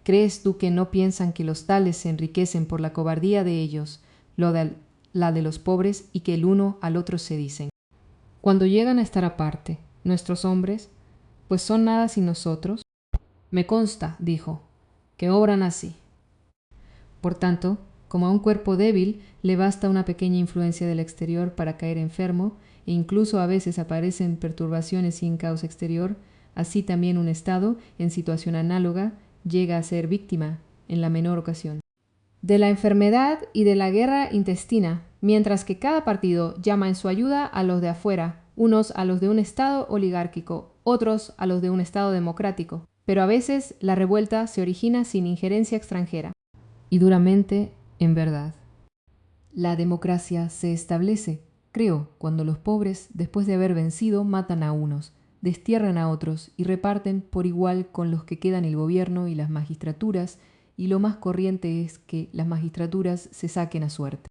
¿Crees tú que no piensan que los tales se enriquecen por la cobardía de ellos, la de los pobres, y que el uno al otro se dicen: cuando llegan a estar aparte, nuestros hombres, pues son nada sin nosotros? Me consta, dijo, que obran así. Por tanto, como a un cuerpo débil le basta una pequeña influencia del exterior para caer enfermo, e incluso a veces aparecen perturbaciones sin causa exterior, así también un Estado, en situación análoga, llega a ser víctima, en la menor ocasión, de la enfermedad y de la guerra intestina, mientras que cada partido llama en su ayuda a los de afuera, unos a los de un Estado oligárquico, otros a los de un Estado democrático. Pero a veces la revuelta se origina sin injerencia extranjera. Y duramente, en verdad, la democracia se establece, creo, cuando los pobres, después de haber vencido, matan a unos, destierran a otros y reparten por igual con los que quedan el gobierno y las magistraturas, y lo más corriente es que las magistraturas se saquen a suerte.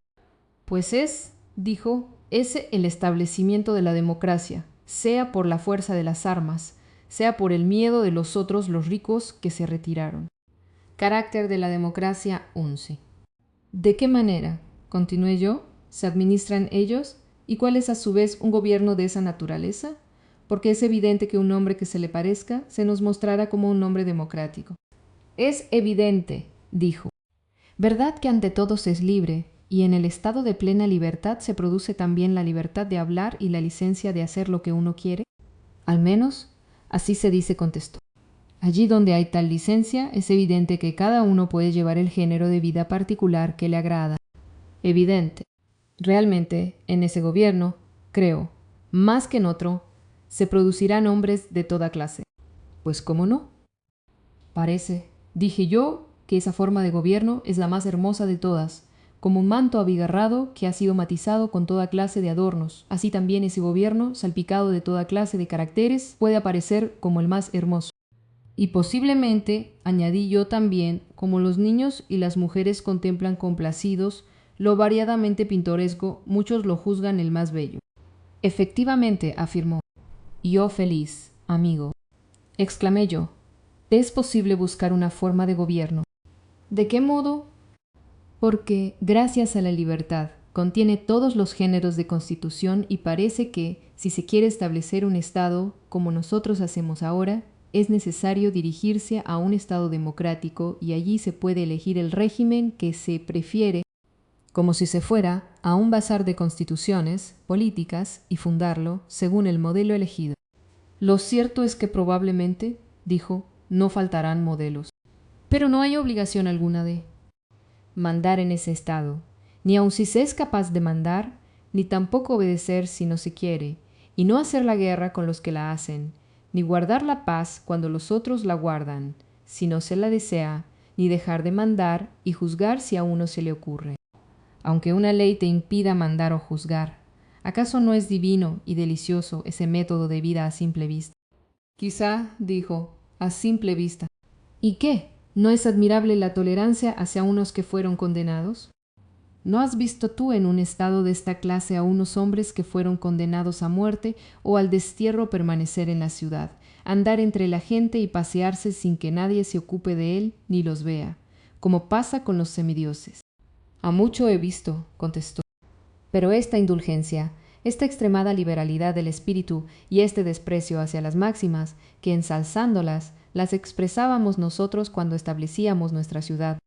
Pues es, dijo, ese el establecimiento de la democracia, sea por la fuerza de las armas, sea por el miedo de los otros los ricos que se retiraron. Carácter de la democracia 11. ¿De qué manera, continué yo, se administran ellos? ¿Y cuál es a su vez un gobierno de esa naturaleza? Porque es evidente que un hombre que se le parezca se nos mostrará como un hombre democrático. Es evidente, dijo. ¿Verdad que ante todos es libre, y en el estado de plena libertad se produce también la libertad de hablar y la licencia de hacer lo que uno quiere? Al menos, así se dice, contestó. Allí donde hay tal licencia, es evidente que cada uno puede llevar el género de vida particular que le agrada. Evidente. Realmente, en ese gobierno, creo, más que en otro, se producirán hombres de toda clase. Pues cómo no. Parece, dije yo, que esa forma de gobierno es la más hermosa de todas, como un manto abigarrado que ha sido matizado con toda clase de adornos. Así también ese gobierno, salpicado de toda clase de caracteres, puede aparecer como el más hermoso. Y posiblemente, añadí yo también, como los niños y las mujeres contemplan complacidos lo variadamente pintoresco, muchos lo juzgan el más bello. Efectivamente, afirmó. Yo feliz, amigo. Exclamé yo. ¿Te es posible buscar una forma de gobierno? ¿De qué modo? Porque, gracias a la libertad, contiene todos los géneros de constitución y parece que, si se quiere establecer un Estado, como nosotros hacemos ahora, es necesario dirigirse a un Estado democrático y allí se puede elegir el régimen que se prefiere, como si se fuera a un bazar de constituciones políticas y fundarlo según el modelo elegido. Lo cierto es que probablemente, dijo, no faltarán modelos. Pero no hay obligación alguna de mandar en ese estado, ni aun si se es capaz de mandar, ni tampoco obedecer si no se quiere, y no hacer la guerra con los que la hacen, ni guardar la paz cuando los otros la guardan, si no se la desea, ni dejar de mandar y juzgar si a uno se le ocurre. Aunque una ley te impida mandar o juzgar, ¿acaso no es divino y delicioso ese método de vida a simple vista? Quizá, dijo, a simple vista. ¿Y qué? ¿No es admirable la tolerancia hacia unos que fueron condenados? ¿No has visto tú en un estado de esta clase a unos hombres que fueron condenados a muerte o al destierro permanecer en la ciudad, andar entre la gente y pasearse sin que nadie se ocupe de él ni los vea, como pasa con los semidioses. A mucho he visto, contestó. Pero esta indulgencia, esta extremada liberalidad del espíritu y este desprecio hacia las máximas, que ensalzándolas, las expresábamos nosotros cuando establecíamos nuestra ciudad.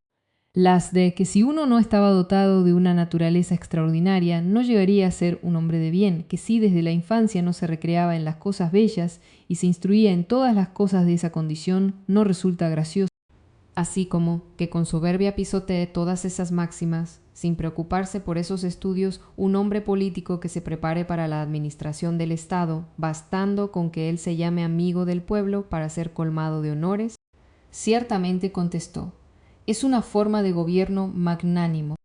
Las de que si uno no estaba dotado de una naturaleza extraordinaria, no llegaría a ser un hombre de bien, que si desde la infancia no se recreaba en las cosas bellas y se instruía en todas las cosas de esa condición, no resulta gracioso. Así como que con soberbia pisotee todas esas máximas, sin preocuparse por esos estudios, un hombre político que se prepare para la administración del Estado, bastando con que él se llame amigo del pueblo para ser colmado de honores. Ciertamente, contestó, es una forma de gobierno magnánimo.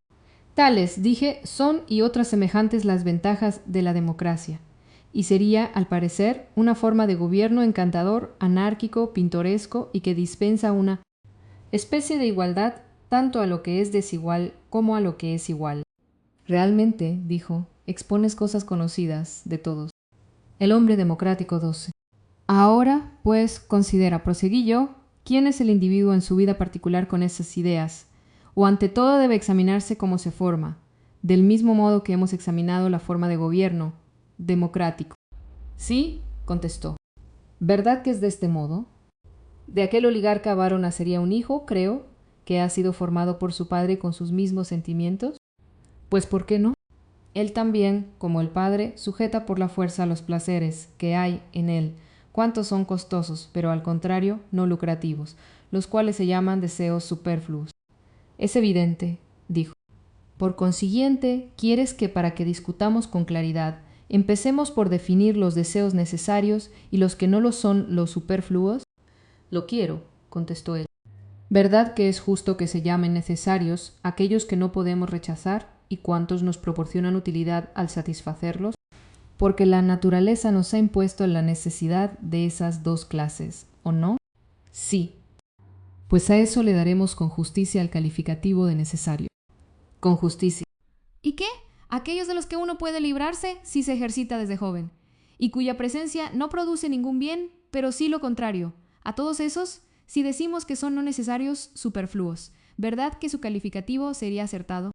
Tales, dije, son y otras semejantes las ventajas de la democracia, y sería, al parecer, una forma de gobierno encantador, anárquico, pintoresco y que dispensa una especie de igualdad tanto a lo que es desigual como a lo que es igual. Realmente, dijo, expones cosas conocidas de todos. El hombre democrático 12. Ahora, pues, considera, proseguí yo, quién es el individuo en su vida particular con esas ideas, o ante todo debe examinarse cómo se forma, del mismo modo que hemos examinado la forma de gobierno democrático. Sí, contestó. ¿Verdad que es de este modo? De aquel oligarca avaro nacería un hijo, creo, que ha sido formado por su padre con sus mismos sentimientos. Pues ¿por qué no? Él también, como el padre, sujeta por la fuerza los placeres que hay en él, cuantos son costosos, pero al contrario, no lucrativos, los cuales se llaman deseos superfluos. Es evidente, dijo. Por consiguiente, quieres que para que discutamos con claridad, empecemos por definir los deseos necesarios y los que no lo son los superfluos. Lo quiero, contestó él. ¿Verdad que es justo que se llamen necesarios aquellos que no podemos rechazar y cuantos nos proporcionan utilidad al satisfacerlos? Porque la naturaleza nos ha impuesto la necesidad de esas dos clases, ¿o no? Sí. Pues a eso le daremos con justicia el calificativo de necesario. Con justicia. ¿Y qué? Aquellos de los que uno puede librarse si se ejercita desde joven, y cuya presencia no produce ningún bien, pero sí lo contrario. A todos esos, si decimos que son no necesarios, superfluos, ¿verdad que su calificativo sería acertado?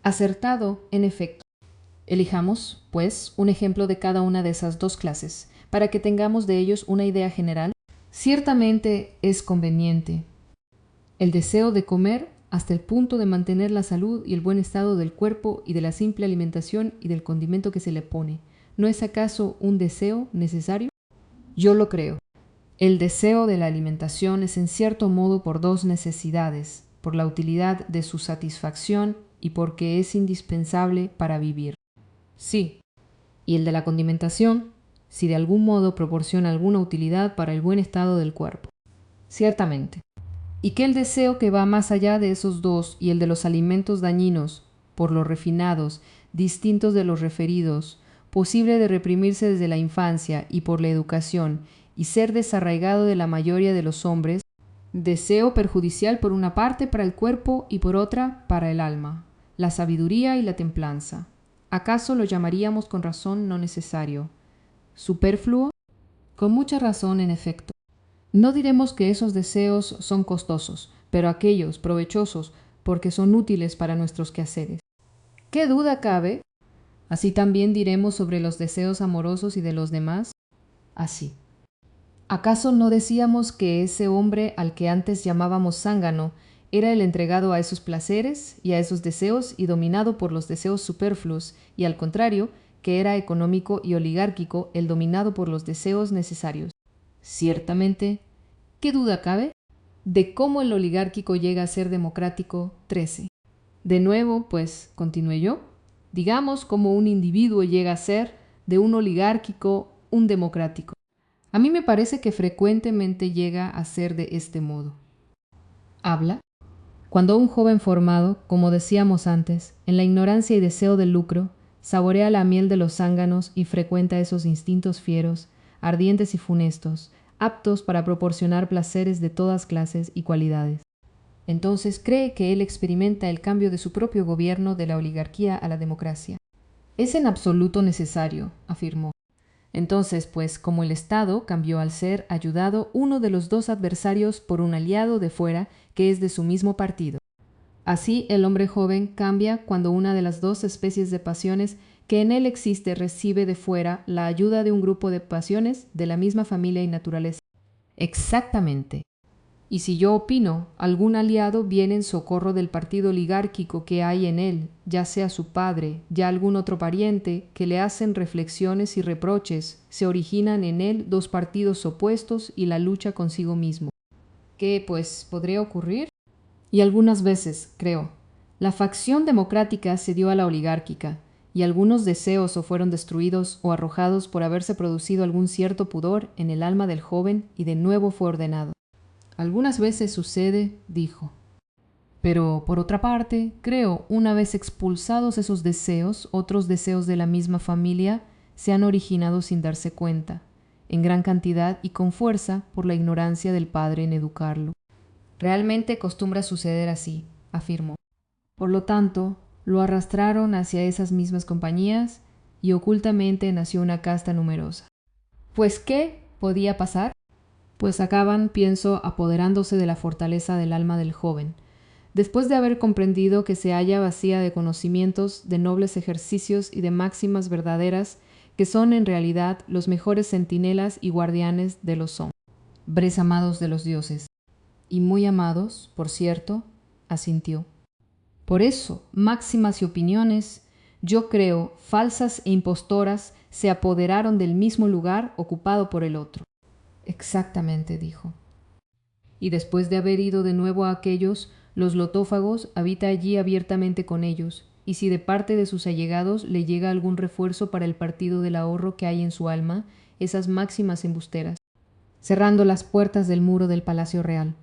Acertado, en efecto. Elijamos, pues, un ejemplo de cada una de esas dos clases, para que tengamos de ellos una idea general. Ciertamente es conveniente el deseo de comer hasta el punto de mantener la salud y el buen estado del cuerpo y de la simple alimentación y del condimento que se le pone. ¿No es acaso un deseo necesario? Yo lo creo. El deseo de la alimentación es en cierto modo por dos necesidades, por la utilidad de su satisfacción y porque es indispensable para vivir. Sí. Y el de la condimentación, si de algún modo proporciona alguna utilidad para el buen estado del cuerpo. Ciertamente. Y que el deseo que va más allá de esos dos y el de los alimentos dañinos, por los refinados, distintos de los referidos, posible de reprimirse desde la infancia y por la educación, y ser desarraigado de la mayoría de los hombres, deseo perjudicial por una parte para el cuerpo y por otra para el alma, la sabiduría y la templanza. ¿Acaso lo llamaríamos con razón no necesario? ¿Superfluo? Con mucha razón, en efecto. No diremos que esos deseos son costosos, pero aquellos provechosos, porque son útiles para nuestros quehaceres. ¿Qué duda cabe? Así también diremos sobre los deseos amorosos y de los demás. Así. ¿Acaso no decíamos que ese hombre al que antes llamábamos zángano era el entregado a esos placeres y a esos deseos y dominado por los deseos superfluos, y al contrario, que era económico y oligárquico el dominado por los deseos necesarios? Ciertamente, ¿qué duda cabe? De cómo el oligárquico llega a ser democrático. 13. De nuevo, pues, continué yo, digamos cómo un individuo llega a ser de un oligárquico un democrático. A mí me parece que frecuentemente llega a ser de este modo. Habla. Cuando un joven formado, como decíamos antes, en la ignorancia y deseo del lucro, saborea la miel de los zánganos y frecuenta esos instintos fieros, ardientes y funestos, aptos para proporcionar placeres de todas clases y cualidades. Entonces cree que él experimenta el cambio de su propio gobierno de la oligarquía a la democracia. Es en absoluto necesario, afirmó. Entonces, pues, como el Estado cambió al ser ayudado uno de los dos adversarios por un aliado de fuera que es de su mismo partido. Así el hombre joven cambia cuando una de las dos especies de pasiones que en él existe recibe de fuera la ayuda de un grupo de pasiones de la misma familia y naturaleza. Exactamente. Y si yo opino, algún aliado viene en socorro del partido oligárquico que hay en él, ya sea su padre, ya algún otro pariente, que le hacen reflexiones y reproches, se originan en él dos partidos opuestos y la lucha consigo mismo. ¿Qué, pues, podría ocurrir? Y algunas veces, creo, la facción democrática se dio a la oligárquica, y algunos deseos o fueron destruidos o arrojados por haberse producido algún cierto pudor en el alma del joven y de nuevo fue ordenado. Algunas veces sucede, dijo. Pero, por otra parte, creo, una vez expulsados esos deseos, otros deseos de la misma familia se han originado sin darse cuenta, en gran cantidad y con fuerza por la ignorancia del padre en educarlo. Realmente acostumbra suceder así, afirmó. Por lo tanto, lo arrastraron hacia esas mismas compañías y ocultamente nació una casta numerosa. ¿Pues qué podía pasar? Pues acaban, pienso, apoderándose de la fortaleza del alma del joven, después de haber comprendido que se halla vacía de conocimientos, de nobles ejercicios y de máximas verdaderas, que son en realidad los mejores centinelas y guardianes de los hombres amados de los dioses. Y muy amados, por cierto, asintió. Por eso, máximas y opiniones, yo creo, falsas e impostoras, se apoderaron del mismo lugar ocupado por el otro. Exactamente, dijo. Y después de haber ido de nuevo a aquellos, los lotófagos, habita allí abiertamente con ellos, y si de parte de sus allegados le llega algún refuerzo para el partido del ahorro que hay en su alma, esas máximas embusteras, cerrando las puertas del muro del Palacio Real.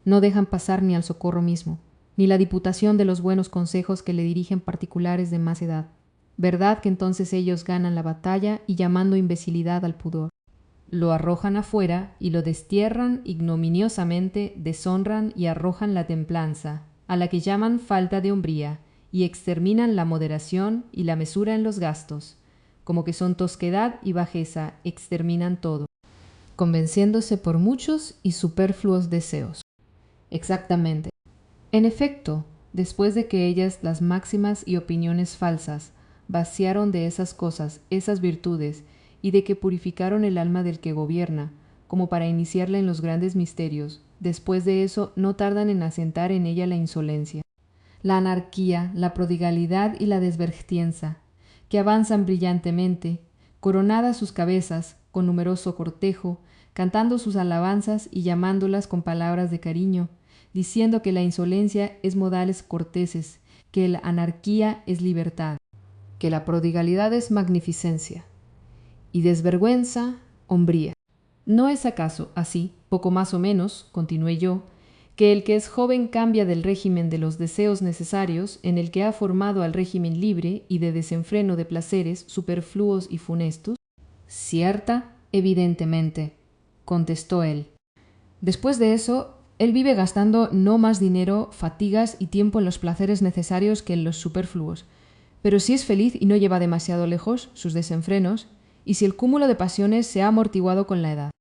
No dejan pasar ni al socorro mismo, ni la diputación de los buenos consejos que le dirigen particulares de más edad. Verdad que entonces ellos ganan la batalla y llamando imbecilidad al pudor. Lo arrojan afuera y lo destierran ignominiosamente, deshonran y arrojan la templanza, a la que llaman falta de hombría, y exterminan la moderación y la mesura en los gastos. Como que son tosquedad y bajeza, exterminan todo, convenciéndose por muchos y superfluos deseos. Exactamente. En efecto, después de que ellas las máximas y opiniones falsas vaciaron de esas cosas, esas virtudes, y de que purificaron el alma del que gobierna, como para iniciarla en los grandes misterios, después de eso no tardan en asentar en ella la insolencia, la anarquía, la prodigalidad y la desvergüenza, que avanzan brillantemente, coronadas sus cabezas, con numeroso cortejo, cantando sus alabanzas y llamándolas con palabras de cariño, diciendo que la insolencia es modales corteses, que la anarquía es libertad, que la prodigalidad es magnificencia, y desvergüenza, hombría. ¿No es acaso así, poco más o menos, continué yo, que el que es joven cambia del régimen de los deseos necesarios en el que ha formado al régimen libre y de desenfreno de placeres superfluos y funestos? Cierta, evidentemente, contestó él. Después de eso, él vive gastando no más dinero, fatigas y tiempo en los placeres necesarios que en los superfluos. Pero si es feliz y no lleva demasiado lejos sus desenfrenos, y si el cúmulo de pasiones se ha amortiguado con la edad,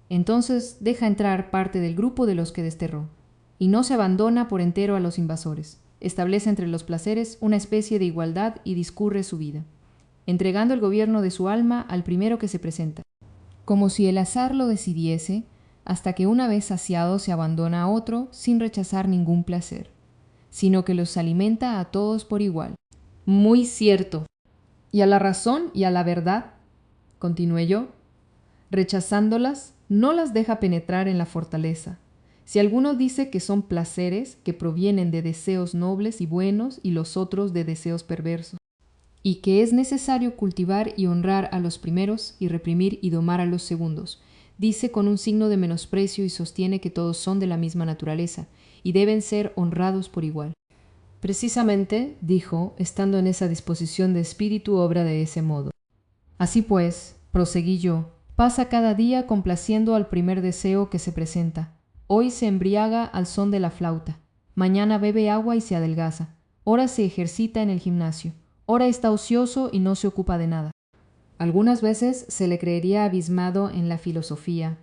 entonces deja entrar parte del grupo de los que desterró, y no se abandona por entero a los invasores. Establece entre los placeres una especie de igualdad y discurre su vida, entregando el gobierno de su alma al primero que se presenta, como si el azar lo decidiese, hasta que una vez saciado se abandona a otro sin rechazar ningún placer, sino que los alimenta a todos por igual. Muy cierto. Y a la razón y a la verdad, continué yo, rechazándolas, no las deja penetrar en la fortaleza. Si alguno dice que son placeres que provienen de deseos nobles y buenos y los otros de deseos perversos, y que es necesario cultivar y honrar a los primeros y reprimir y domar a los segundos, dice con un signo de menosprecio y sostiene que todos son de la misma naturaleza y deben ser honrados por igual. Precisamente, dijo, estando en esa disposición de espíritu obra de ese modo. Así pues, proseguí yo, pasa cada día complaciendo al primer deseo que se presenta. Hoy se embriaga al son de la flauta, mañana bebe agua y se adelgaza, ora se ejercita en el gimnasio, ora está ocioso y no se ocupa de nada. Algunas veces se le creería abismado en la filosofía.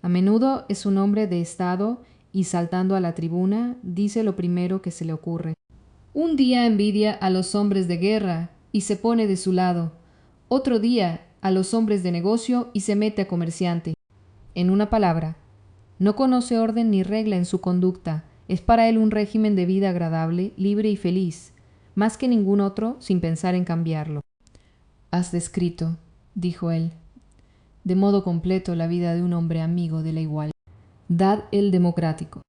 A menudo es un hombre de estado y saltando a la tribuna dice lo primero que se le ocurre. Un día envidia a los hombres de guerra y se pone de su lado. Otro día a los hombres de negocio y se mete a comerciante. En una palabra, no conoce orden ni regla en su conducta. Es para él un régimen de vida agradable, libre y feliz, más que ningún otro, sin pensar en cambiarlo. Has descrito, dijo él, de modo completo la vida de un hombre amigo de la igualdad el democrático.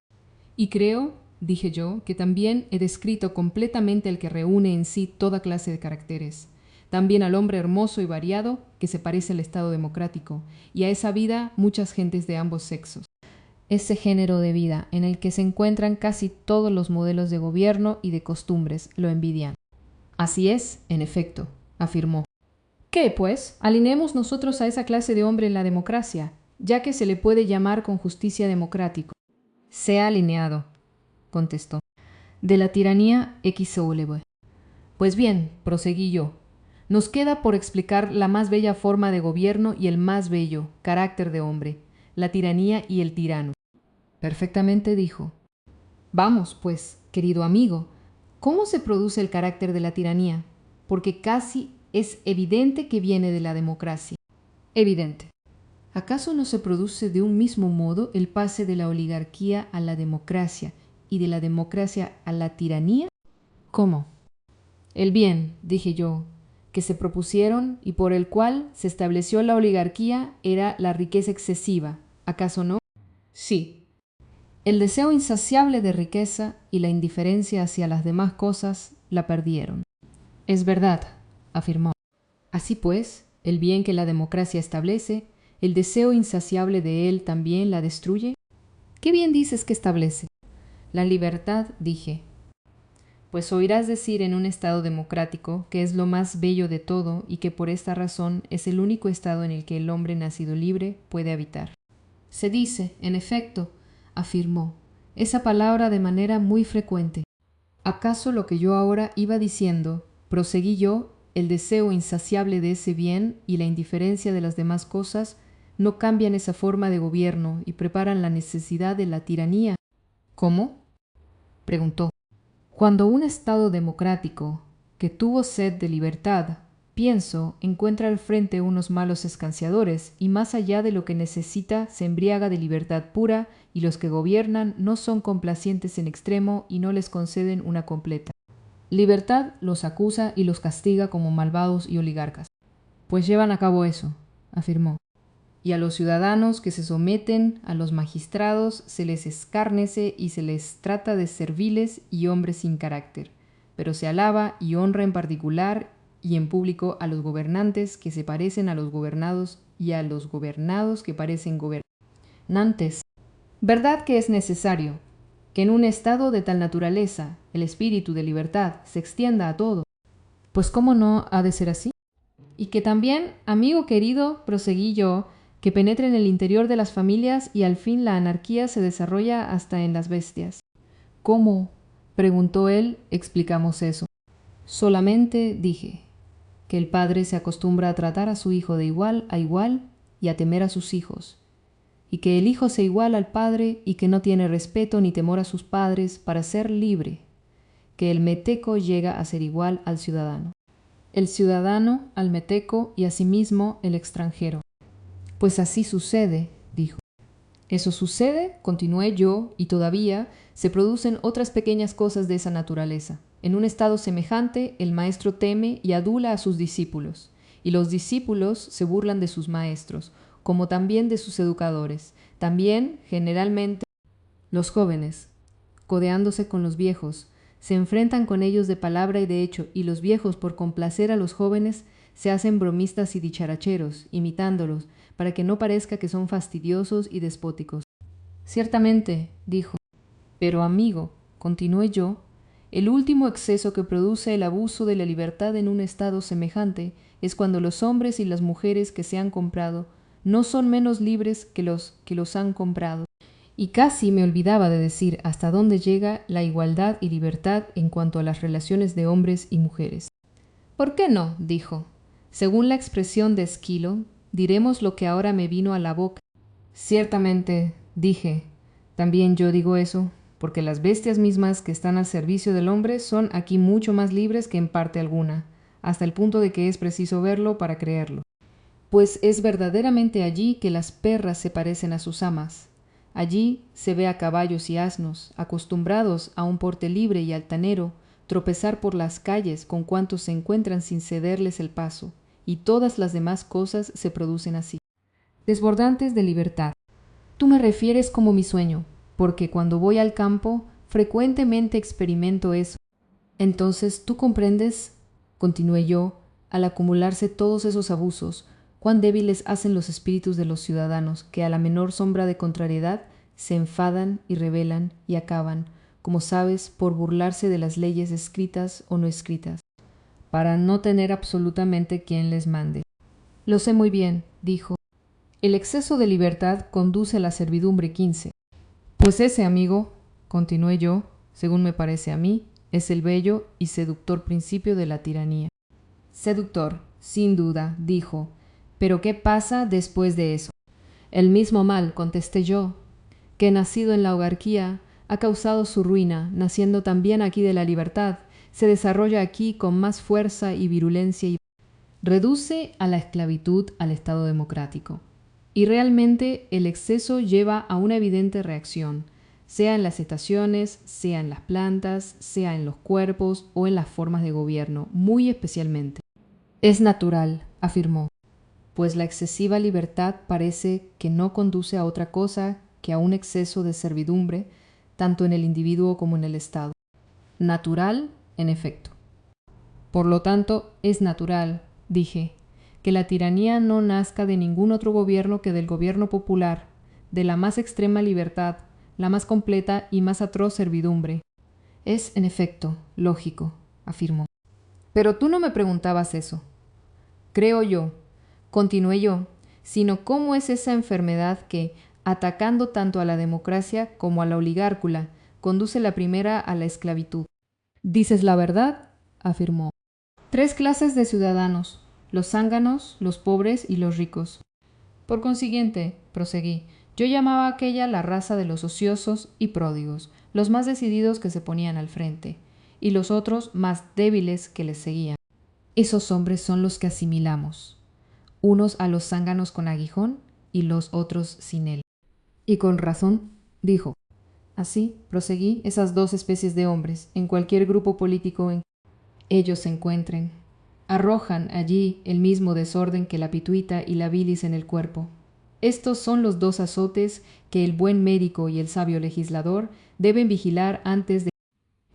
Y creo, dije yo, que también he descrito completamente el que reúne en sí toda clase de caracteres, también al hombre hermoso y variado que se parece al Estado democrático, y a esa vida muchas gentes de ambos sexos. Ese género de vida en el que se encuentran casi todos los modelos de gobierno y de costumbres lo envidian. Así es, en efecto, afirmó. ¿Qué, pues? Alineemos nosotros a esa clase de hombre en la democracia, ya que se le puede llamar con justicia democrático. Sea alineado, contestó. De la tiranía exoleve. Pues bien, proseguí yo, nos queda por explicar la más bella forma de gobierno y el más bello carácter de hombre, la tiranía y el tirano. Perfectamente, dijo. Vamos, pues, querido amigo, ¿cómo se produce el carácter de la tiranía? Porque casi es evidente que viene de la democracia. Evidente. ¿Acaso no se produce de un mismo modo el pase de la oligarquía a la democracia y de la democracia a la tiranía? ¿Cómo? El bien, dije yo, que se propusieron y por el cual se estableció la oligarquía era la riqueza excesiva, ¿acaso no? Sí. El deseo insaciable de riqueza y la indiferencia hacia las demás cosas la perdieron. Es verdad, afirmó. Así pues, el bien que la democracia establece, el deseo insaciable de él también la destruye. ¿Qué bien dices que establece? La libertad, dije. Pues oirás decir en un estado democrático que es lo más bello de todo y que por esta razón es el único estado en el que el hombre nacido libre puede habitar. Se dice, en efecto, afirmó, esa palabra de manera muy frecuente. ¿Acaso lo que yo ahora iba diciendo, proseguí yo, el deseo insaciable de ese bien y la indiferencia de las demás cosas, no cambian esa forma de gobierno y preparan la necesidad de la tiranía? ¿Cómo? Preguntó. Cuando un Estado democrático, que tuvo sed de libertad, pienso, encuentra al frente unos malos escanciadores y más allá de lo que necesita se embriaga de libertad pura y los que gobiernan no son complacientes en extremo y no les conceden una completa. Libertad los acusa y los castiga como malvados y oligarcas. Pues llevan a cabo eso, afirmó. Y a los ciudadanos que se someten a los magistrados se les escarnece y se les trata de serviles y hombres sin carácter, pero se alaba y honra en particular y en público a los gobernantes que se parecen a los gobernados y a los gobernados que parecen gobernantes. ¿Verdad que es necesario que en un estado de tal naturaleza el espíritu de libertad se extienda a todo? Pues ¿cómo no ha de ser así? Y que también, amigo querido, proseguí yo, que penetre en el interior de las familias y al fin la anarquía se desarrolla hasta en las bestias. ¿Cómo? Preguntó él, explicamos eso. Solamente dije que el padre se acostumbra a tratar a su hijo de igual a igual y a temer a sus hijos, y que el hijo se iguala al padre y que no tiene respeto ni temor a sus padres para ser libre, que el meteco llega a ser igual al ciudadano, el ciudadano al meteco y asimismo el extranjero. Pues así sucede, dijo. Eso sucede, continué yo, y todavía se producen otras pequeñas cosas de esa naturaleza. En un estado semejante, el maestro teme y adula a sus discípulos, y los discípulos se burlan de sus maestros, como también de sus educadores. También, generalmente, los jóvenes, codeándose con los viejos, se enfrentan con ellos de palabra y de hecho, y los viejos, por complacer a los jóvenes, se hacen bromistas y dicharacheros, imitándolos, para que no parezca que son fastidiosos y despóticos. Ciertamente, dijo, pero amigo, continué yo, el último exceso que produce el abuso de la libertad en un estado semejante es cuando los hombres y las mujeres que se han comprado no son menos libres que los han comprado. Y casi me olvidaba de decir hasta dónde llega la igualdad y libertad en cuanto a las relaciones de hombres y mujeres. ¿Por qué no? Dijo. Según la expresión de Esquilo, diremos lo que ahora me vino a la boca. Ciertamente, dije, también yo digo eso, porque las bestias mismas que están al servicio del hombre son aquí mucho más libres que en parte alguna, hasta el punto de que es preciso verlo para creerlo. Pues es verdaderamente allí que las perras se parecen a sus amas. Allí se ve a caballos y asnos, acostumbrados a un porte libre y altanero, tropezar por las calles con cuantos se encuentran sin cederles el paso, y todas las demás cosas se producen así. Desbordantes de libertad. Tú me refieres como mi sueño, porque cuando voy al campo frecuentemente experimento eso. Entonces tú comprendes, continué yo, al acumularse todos esos abusos, cuán débiles hacen los espíritus de los ciudadanos, que a la menor sombra de contrariedad se enfadan y rebelan y acaban, como sabes, por burlarse de las leyes escritas o no escritas, para no tener absolutamente quien les mande. Lo sé muy bien, dijo. El exceso de libertad conduce a la servidumbre 15. Pues ese, amigo, continué yo, según me parece a mí, es el bello y seductor principio de la tiranía. Seductor, sin duda, dijo, pero ¿qué pasa después de eso? El mismo mal, contesté yo, que nacido en la autarquía ha causado su ruina, naciendo también aquí de la libertad, se desarrolla aquí con más fuerza y virulencia y reduce a la esclavitud al Estado democrático. Y realmente el exceso lleva a una evidente reacción, sea en las estaciones, sea en las plantas, sea en los cuerpos o en las formas de gobierno, muy especialmente. Es natural, afirmó, pues la excesiva libertad parece que no conduce a otra cosa que a un exceso de servidumbre, tanto en el individuo como en el Estado. Natural, en efecto. Por lo tanto, es natural, dije, que la tiranía no nazca de ningún otro gobierno que del gobierno popular, de la más extrema libertad, la más completa y más atroz servidumbre. Es, en efecto, lógico, afirmó. Pero tú no me preguntabas eso. Creo yo, continué yo, sino cómo es esa enfermedad que, atacando tanto a la democracia como a la oligárcula, conduce la primera a la esclavitud. ¿Dices la verdad?, afirmó. 3 clases de ciudadanos, los zánganos, los pobres y los ricos. Por consiguiente, proseguí, yo llamaba a aquella la raza de los ociosos y pródigos, los más decididos que se ponían al frente, y los otros más débiles que les seguían. Esos hombres son los que asimilamos, unos a los zánganos con aguijón y los otros sin él. Y con razón, dijo. Así, proseguí, esas 2 especies de hombres, en cualquier grupo político en que ellos se encuentren, arrojan allí el mismo desorden que la pituita y la bilis en el cuerpo. Estos son los 2 azotes que el buen médico y el sabio legislador deben vigilar antes de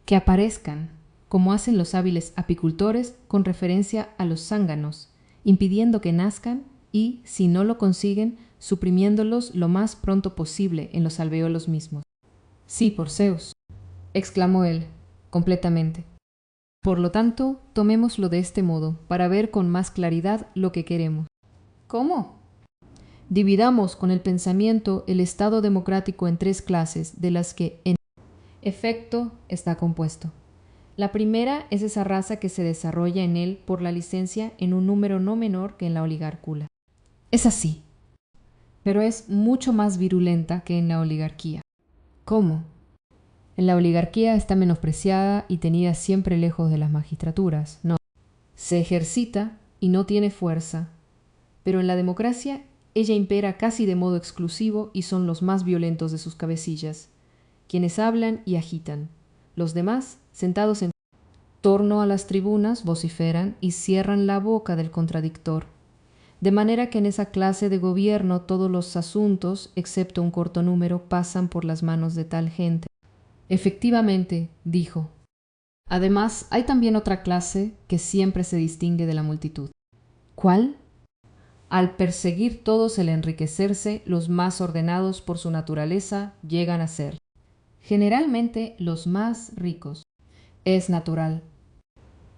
que aparezcan, como hacen los hábiles apicultores con referencia a los zánganos, impidiendo que nazcan y, si no lo consiguen, suprimiéndolos lo más pronto posible en los alvéolos mismos. Sí, por Zeus, exclamó él, completamente. Por lo tanto, tomémoslo de este modo, para ver con más claridad lo que queremos. ¿Cómo? Dividamos con el pensamiento el Estado democrático en 3 clases, de las que, en efecto, está compuesto. La primera es esa raza que se desarrolla en él por la licencia en un número no menor que en la oligárcula. Es así, pero es mucho más virulenta que en la oligarquía. ¿Cómo? En la oligarquía está menospreciada y tenida siempre lejos de las magistraturas. No. Se ejercita y no tiene fuerza. Pero en la democracia ella impera casi de modo exclusivo y son los más violentos de sus cabecillas, quienes hablan y agitan. Los demás, sentados en torno a las tribunas, vociferan y cierran la boca del contradictor. De manera que en esa clase de gobierno todos los asuntos, excepto un corto número, pasan por las manos de tal gente. Efectivamente, dijo. Además, hay también otra clase que siempre se distingue de la multitud. ¿Cuál? Al perseguir todos el enriquecerse, los más ordenados por su naturaleza llegan a ser, generalmente, los más ricos. Es natural.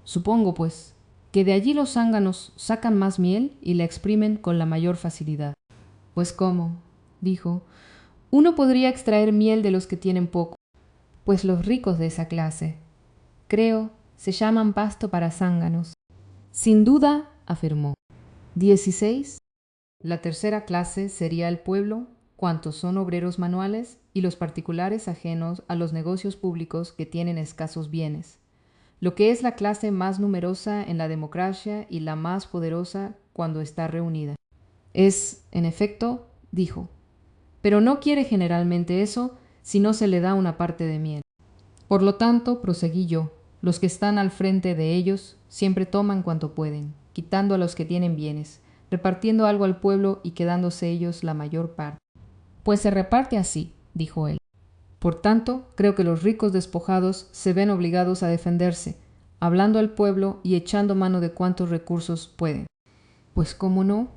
Supongo, pues, que de allí los zánganos sacan más miel y la exprimen con la mayor facilidad. Pues cómo, dijo, uno podría extraer miel de los que tienen poco. Pues los ricos de esa clase, creo, se llaman pasto para zánganos. Sin duda, afirmó. 16. La tercera clase sería el pueblo, cuantos son obreros manuales, y los particulares ajenos a los negocios públicos que tienen escasos bienes, lo que es la clase más numerosa en la democracia y la más poderosa cuando está reunida. Es, en efecto, dijo, pero no quiere generalmente eso si no se le da una parte de miel. Por lo tanto, proseguí yo, los que están al frente de ellos siempre toman cuanto pueden, quitando a los que tienen bienes, repartiendo algo al pueblo y quedándose ellos la mayor parte. Pues se reparte así, dijo él. Por tanto, creo que los ricos despojados se ven obligados a defenderse, hablando al pueblo y echando mano de cuantos recursos pueden. Pues cómo no.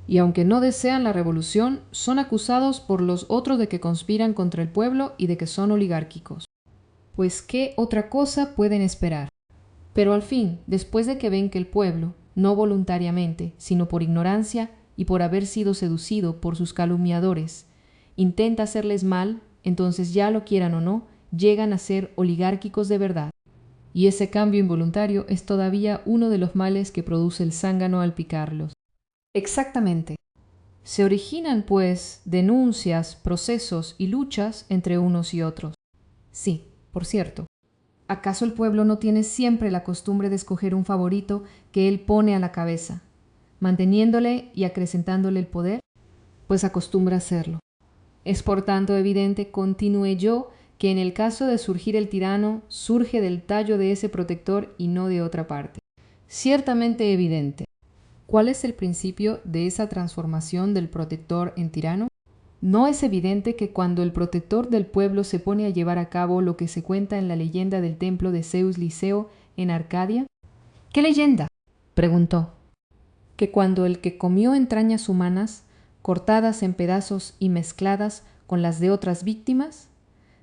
Y aunque no desean la revolución, son acusados por los otros de que conspiran contra el pueblo y de que son oligárquicos. Pues qué otra cosa pueden esperar. Pero al fin, después de que ven que el pueblo, no voluntariamente, sino por ignorancia y por haber sido seducido por sus calumniadores, intenta hacerles mal, entonces ya lo quieran o no, llegan a ser oligárquicos de verdad. Y ese cambio involuntario es todavía uno de los males que produce el zángano al picarlos. Exactamente. Se originan, pues, denuncias, procesos y luchas entre unos y otros. Sí, por cierto. ¿Acaso el pueblo no tiene siempre la costumbre de escoger un favorito que él pone a la cabeza, manteniéndole y acrecentándole el poder? Pues acostumbra hacerlo. Es por tanto evidente, continué yo, que en el caso de surgir el tirano, surge del tallo de ese protector y no de otra parte. Ciertamente evidente. ¿Cuál es el principio de esa transformación del protector en tirano? ¿No es evidente que cuando el protector del pueblo se pone a llevar a cabo lo que se cuenta en la leyenda del templo de Zeus Liceo en Arcadia? ¿Qué leyenda?, preguntó. Que cuando el que comió entrañas humanas, cortadas en pedazos y mezcladas con las de otras víctimas,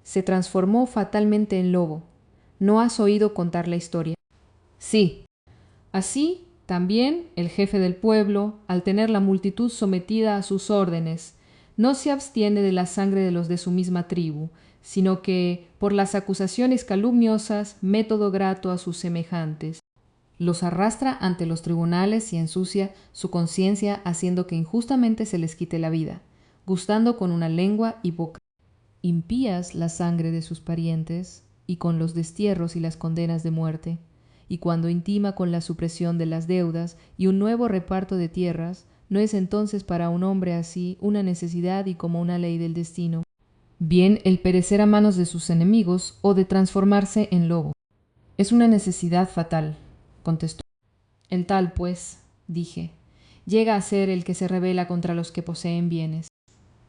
se transformó fatalmente en lobo. ¿No has oído contar la historia? Sí. Así, también el jefe del pueblo, al tener la multitud sometida a sus órdenes, no se abstiene de la sangre de los de su misma tribu, sino que, por las acusaciones calumniosas, método grato a sus semejantes, los arrastra ante los tribunales y ensucia su conciencia haciendo que injustamente se les quite la vida, gustando con una lengua y boca impías la sangre de sus parientes, y con los destierros y las condenas de muerte, y cuando intima con la supresión de las deudas y un nuevo reparto de tierras, ¿no es entonces para un hombre así una necesidad y como una ley del destino, bien el perecer a manos de sus enemigos o de transformarse en lobo? Es una necesidad fatal, contestó. El tal, pues, dije, llega a ser el que se rebela contra los que poseen bienes.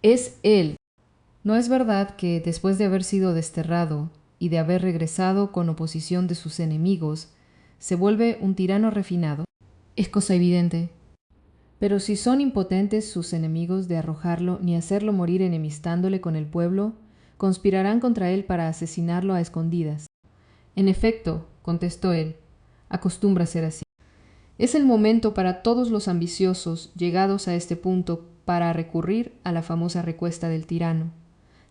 Es él. ¿No es verdad que, después de haber sido desterrado y de haber regresado con oposición de sus enemigos, se vuelve un tirano refinado? Es cosa evidente. Pero si son impotentes sus enemigos de arrojarlo ni hacerlo morir enemistándole con el pueblo, conspirarán contra él para asesinarlo a escondidas. En efecto, contestó él, acostumbra ser así. Es el momento para todos los ambiciosos, llegados a este punto, para recurrir a la famosa recuesta del tirano,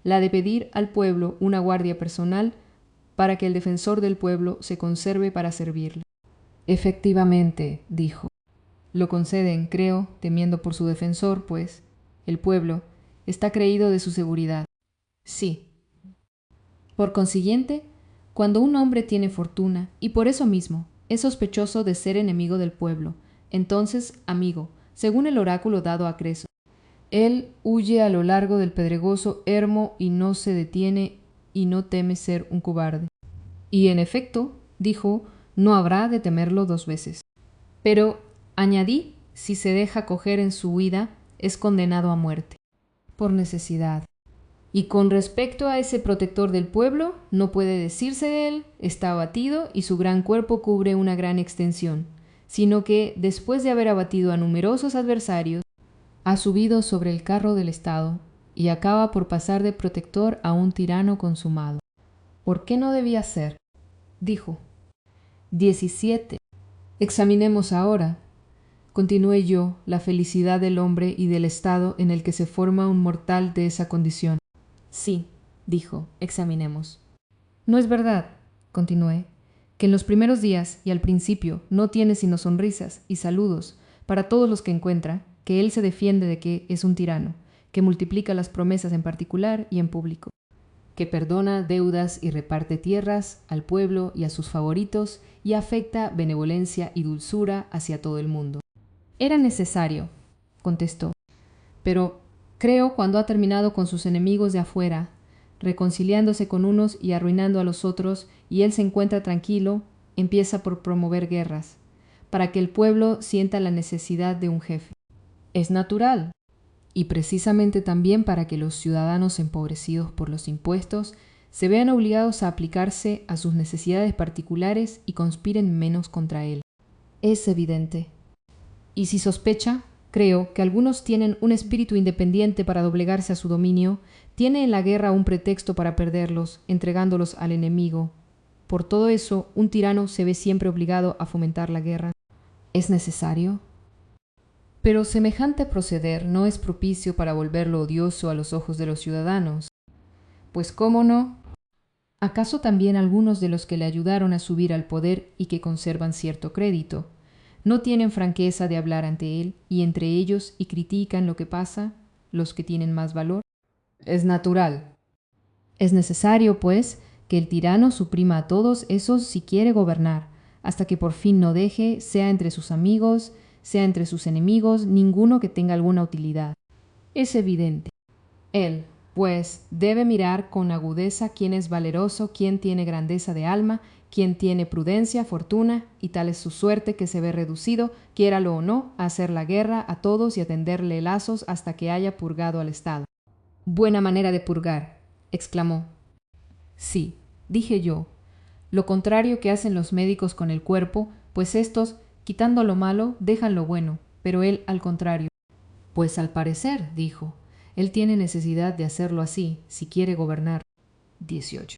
la de pedir al pueblo una guardia personal para que el defensor del pueblo se conserve para servirle. Efectivamente, dijo. Lo conceden, creo, temiendo por su defensor, pues el pueblo está creído de su seguridad. Sí. Por consiguiente, cuando un hombre tiene fortuna, y por eso mismo es sospechoso de ser enemigo del pueblo, entonces amigo, según el oráculo dado a Creso, él huye a lo largo del pedregoso ermo y no se detiene y no teme ser un cobarde. Y en efecto, dijo, no habrá de temerlo dos veces. Pero, añadí, si se deja coger en su huida, es condenado a muerte. Por necesidad. Y con respecto a ese protector del pueblo, no puede decirse de él, está abatido y su gran cuerpo cubre una gran extensión, sino que, después de haber abatido a numerosos adversarios, ha subido sobre el carro del Estado y acaba por pasar de protector a un tirano consumado. ¿Por qué no debía ser? Dijo. 17. Examinemos ahora, continué yo, la felicidad del hombre y del estado en el que se forma un mortal de esa condición. Sí, dijo, examinemos. ¿No es verdad, continué, que en los primeros días y al principio no tiene sino sonrisas y saludos para todos los que encuentra, que él se defiende de que es un tirano, que multiplica las promesas en particular y en público, que perdona deudas y reparte tierras al pueblo y a sus favoritos y afecta benevolencia y dulzura hacia todo el mundo. Era necesario, contestó, pero creo cuando ha terminado con sus enemigos de afuera, reconciliándose con unos y arruinando a los otros, y él se encuentra tranquilo, empieza por promover guerras, para que el pueblo sienta la necesidad de un jefe. Es natural, y precisamente también para que los ciudadanos empobrecidos por los impuestos se vean obligados a aplicarse a sus necesidades particulares y conspiren menos contra él. Es evidente. Y si sospecha, creo que algunos tienen un espíritu independiente para doblegarse a su dominio, tiene en la guerra un pretexto para perderlos, entregándolos al enemigo. Por todo eso, un tirano se ve siempre obligado a fomentar la guerra. ¿Es necesario? Pero semejante proceder no es propicio para volverlo odioso a los ojos de los ciudadanos. Pues cómo no. ¿Acaso también algunos de los que le ayudaron a subir al poder y que conservan cierto crédito no tienen franqueza de hablar ante él y entre ellos y critican lo que pasa, los que tienen más valor? Es natural. Es necesario, pues, que el tirano suprima a todos esos si quiere gobernar, hasta que por fin no deje, sea entre sus amigos, sea entre sus enemigos, ninguno que tenga alguna utilidad. Es evidente. Él, pues, debe mirar con agudeza quién es valeroso, quién tiene grandeza de alma, quién tiene prudencia, fortuna, y tal es su suerte que se ve reducido, quiéralo o no, a hacer la guerra a todos y a tenderle lazos hasta que haya purgado al Estado. Buena manera de purgar, exclamó. Sí, dije yo, lo contrario que hacen los médicos con el cuerpo, pues éstos, quitando lo malo, dejan lo bueno, pero él al contrario. Pues al parecer, dijo, él tiene necesidad de hacerlo así, si quiere gobernar. 18.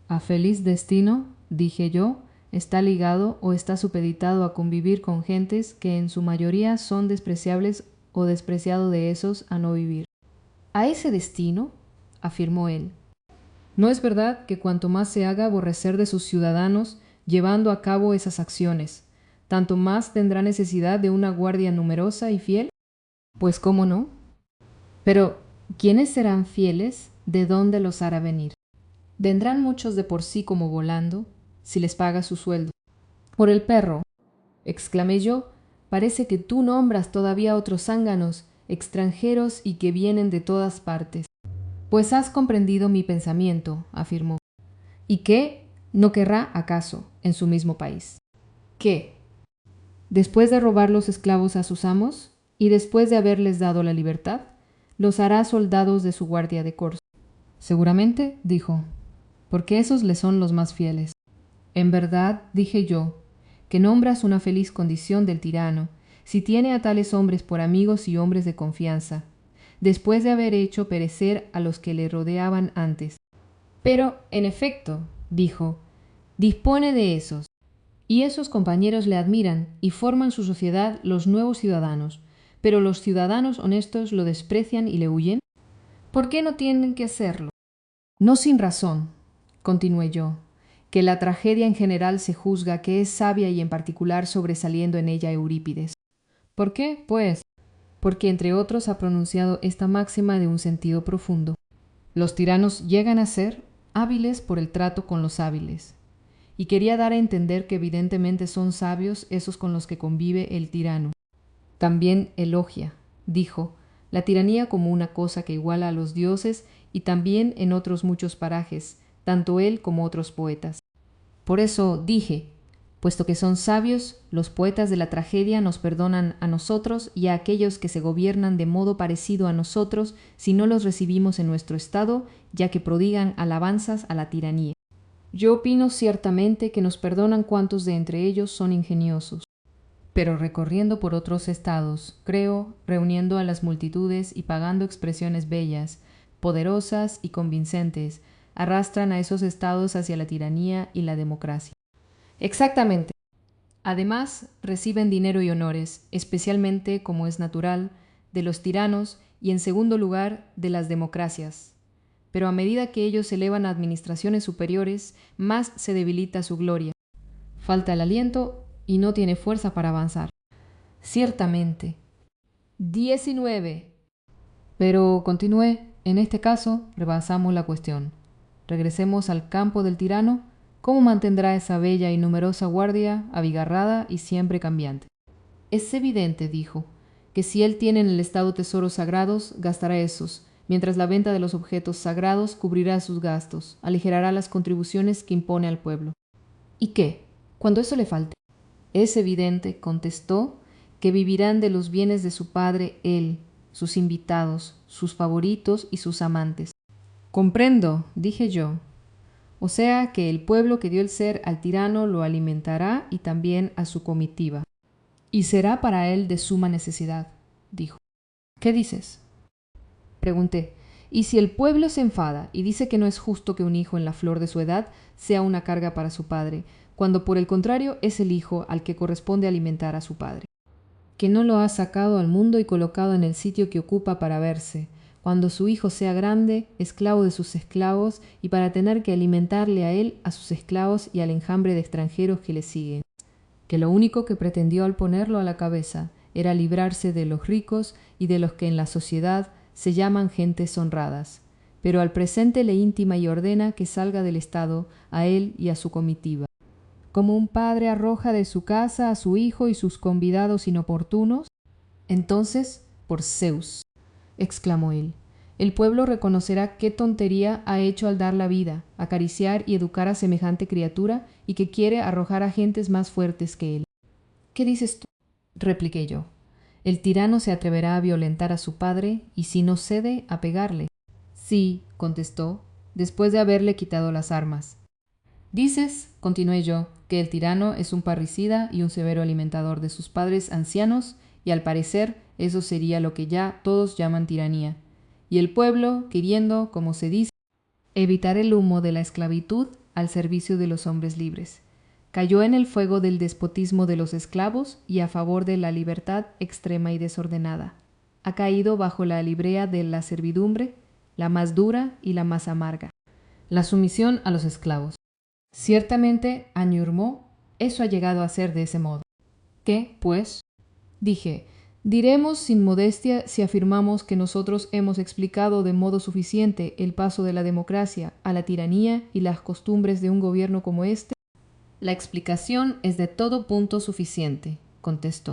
A feliz destino, dije yo, está ligado o está supeditado a convivir con gentes que en su mayoría son despreciables o despreciado de esos a no vivir. ¿A ese destino? Afirmó él. ¿No es verdad que cuanto más se haga aborrecer de sus ciudadanos llevando a cabo esas acciones, tanto más tendrá necesidad de una guardia numerosa y fiel? Pues cómo no. Pero, ¿quiénes serán fieles? ¿De dónde los hará venir? Vendrán muchos de por sí como volando, si les paga su sueldo. Por el perro, exclamé yo, parece que tú nombras todavía otros zánganos, extranjeros y que vienen de todas partes. Pues has comprendido mi pensamiento, afirmó. ¿Y qué? ¿No querrá, acaso, en su mismo país? ¿Qué? Después de robar los esclavos a sus amos, y después de haberles dado la libertad, los hará soldados de su guardia de corso. Seguramente, dijo, porque esos le son los más fieles. En verdad, dije yo, que nombras una feliz condición del tirano, si tiene a tales hombres por amigos y hombres de confianza, después de haber hecho perecer a los que le rodeaban antes. Pero, en efecto, dijo, dispone de esos, y esos compañeros le admiran y forman su sociedad los nuevos ciudadanos, pero los ciudadanos honestos lo desprecian y le huyen. ¿Por qué no tienen que hacerlo? No sin razón, continué yo, que la tragedia en general se juzga que es sabia y en particular sobresaliendo en ella Eurípides. ¿Por qué, pues? Porque entre otros ha pronunciado esta máxima de un sentido profundo. Los tiranos llegan a ser hábiles por el trato con los hábiles. Y quería dar a entender que evidentemente son sabios esos con los que convive el tirano. También elogia, dijo, la tiranía como una cosa que iguala a los dioses y también en otros muchos parajes, tanto él como otros poetas. Por eso dije, puesto que son sabios, los poetas de la tragedia nos perdonan a nosotros y a aquellos que se gobiernan de modo parecido a nosotros si no los recibimos en nuestro estado, ya que prodigan alabanzas a la tiranía. Yo opino ciertamente que nos perdonan cuantos de entre ellos son ingeniosos. Pero recorriendo por otros estados, creo, reuniendo a las multitudes y pagando expresiones bellas, poderosas y convincentes, arrastran a esos estados hacia la tiranía y la democracia. Exactamente. Además, reciben dinero y honores, especialmente, como es natural, de los tiranos y, en segundo lugar, de las democracias. Pero a medida que ellos elevan a administraciones superiores, más se debilita su gloria. falta el aliento y no tiene fuerza para avanzar. Ciertamente. 19. Pero continué, en este caso rebasamos la cuestión. Regresemos al campo del tirano. ¿Cómo mantendrá esa bella y numerosa guardia abigarrada y siempre cambiante? Es evidente, dijo, que si él tiene en el estado tesoros sagrados, gastará esos, mientras la venta de los objetos sagrados cubrirá sus gastos, aligerará las contribuciones que impone al pueblo. ¿Y qué? Cuando eso le falte. Es evidente, contestó, que vivirán de los bienes de su padre él, sus invitados, sus favoritos y sus amantes. Comprendo, dije yo. O sea que el pueblo que dio el ser al tirano lo alimentará y también a su comitiva. Y será para él de suma necesidad, dijo. ¿Qué dices? Pregunté. ¿Y si el pueblo se enfada y dice que no es justo que un hijo en la flor de su edad sea una carga para su padre, cuando por el contrario es el hijo al que corresponde alimentar a su padre? Que no lo ha sacado al mundo y colocado en el sitio que ocupa para verse, cuando su hijo sea grande, esclavo de sus esclavos, y para tener que alimentarle a él, a sus esclavos y al enjambre de extranjeros que le siguen. Que lo único que pretendió al ponerlo a la cabeza era librarse de los ricos y de los que en la sociedad se llaman gentes honradas, pero al presente le intima y ordena que salga del estado a él y a su comitiva. Como un padre arroja de su casa a su hijo y sus convidados inoportunos, entonces, por Zeus, exclamó él, el pueblo reconocerá qué tontería ha hecho al dar la vida, acariciar y educar a semejante criatura y que quiere arrojar a gentes más fuertes que él. ¿Qué dices tú? Repliqué yo. El tirano se atreverá a violentar a su padre y si no cede, a pegarle. Sí, contestó, después de haberle quitado las armas. Dices, continué yo, que el tirano es un parricida y un severo alimentador de sus padres ancianos, y al parecer eso sería lo que ya todos llaman tiranía. Y el pueblo, queriendo, como se dice, evitar el humo de la esclavitud al servicio de los hombres libres, cayó en el fuego del despotismo de los esclavos y a favor de la libertad extrema y desordenada. Ha caído bajo la librea de la servidumbre, la más dura y la más amarga, la sumisión a los esclavos. Ciertamente, añurmó, eso ha llegado a ser de ese modo. ¿Qué, pues? Dije, diremos sin modestia si afirmamos que nosotros hemos explicado de modo suficiente el paso de la democracia a la tiranía y las costumbres de un gobierno como este. La explicación es de todo punto suficiente, contestó.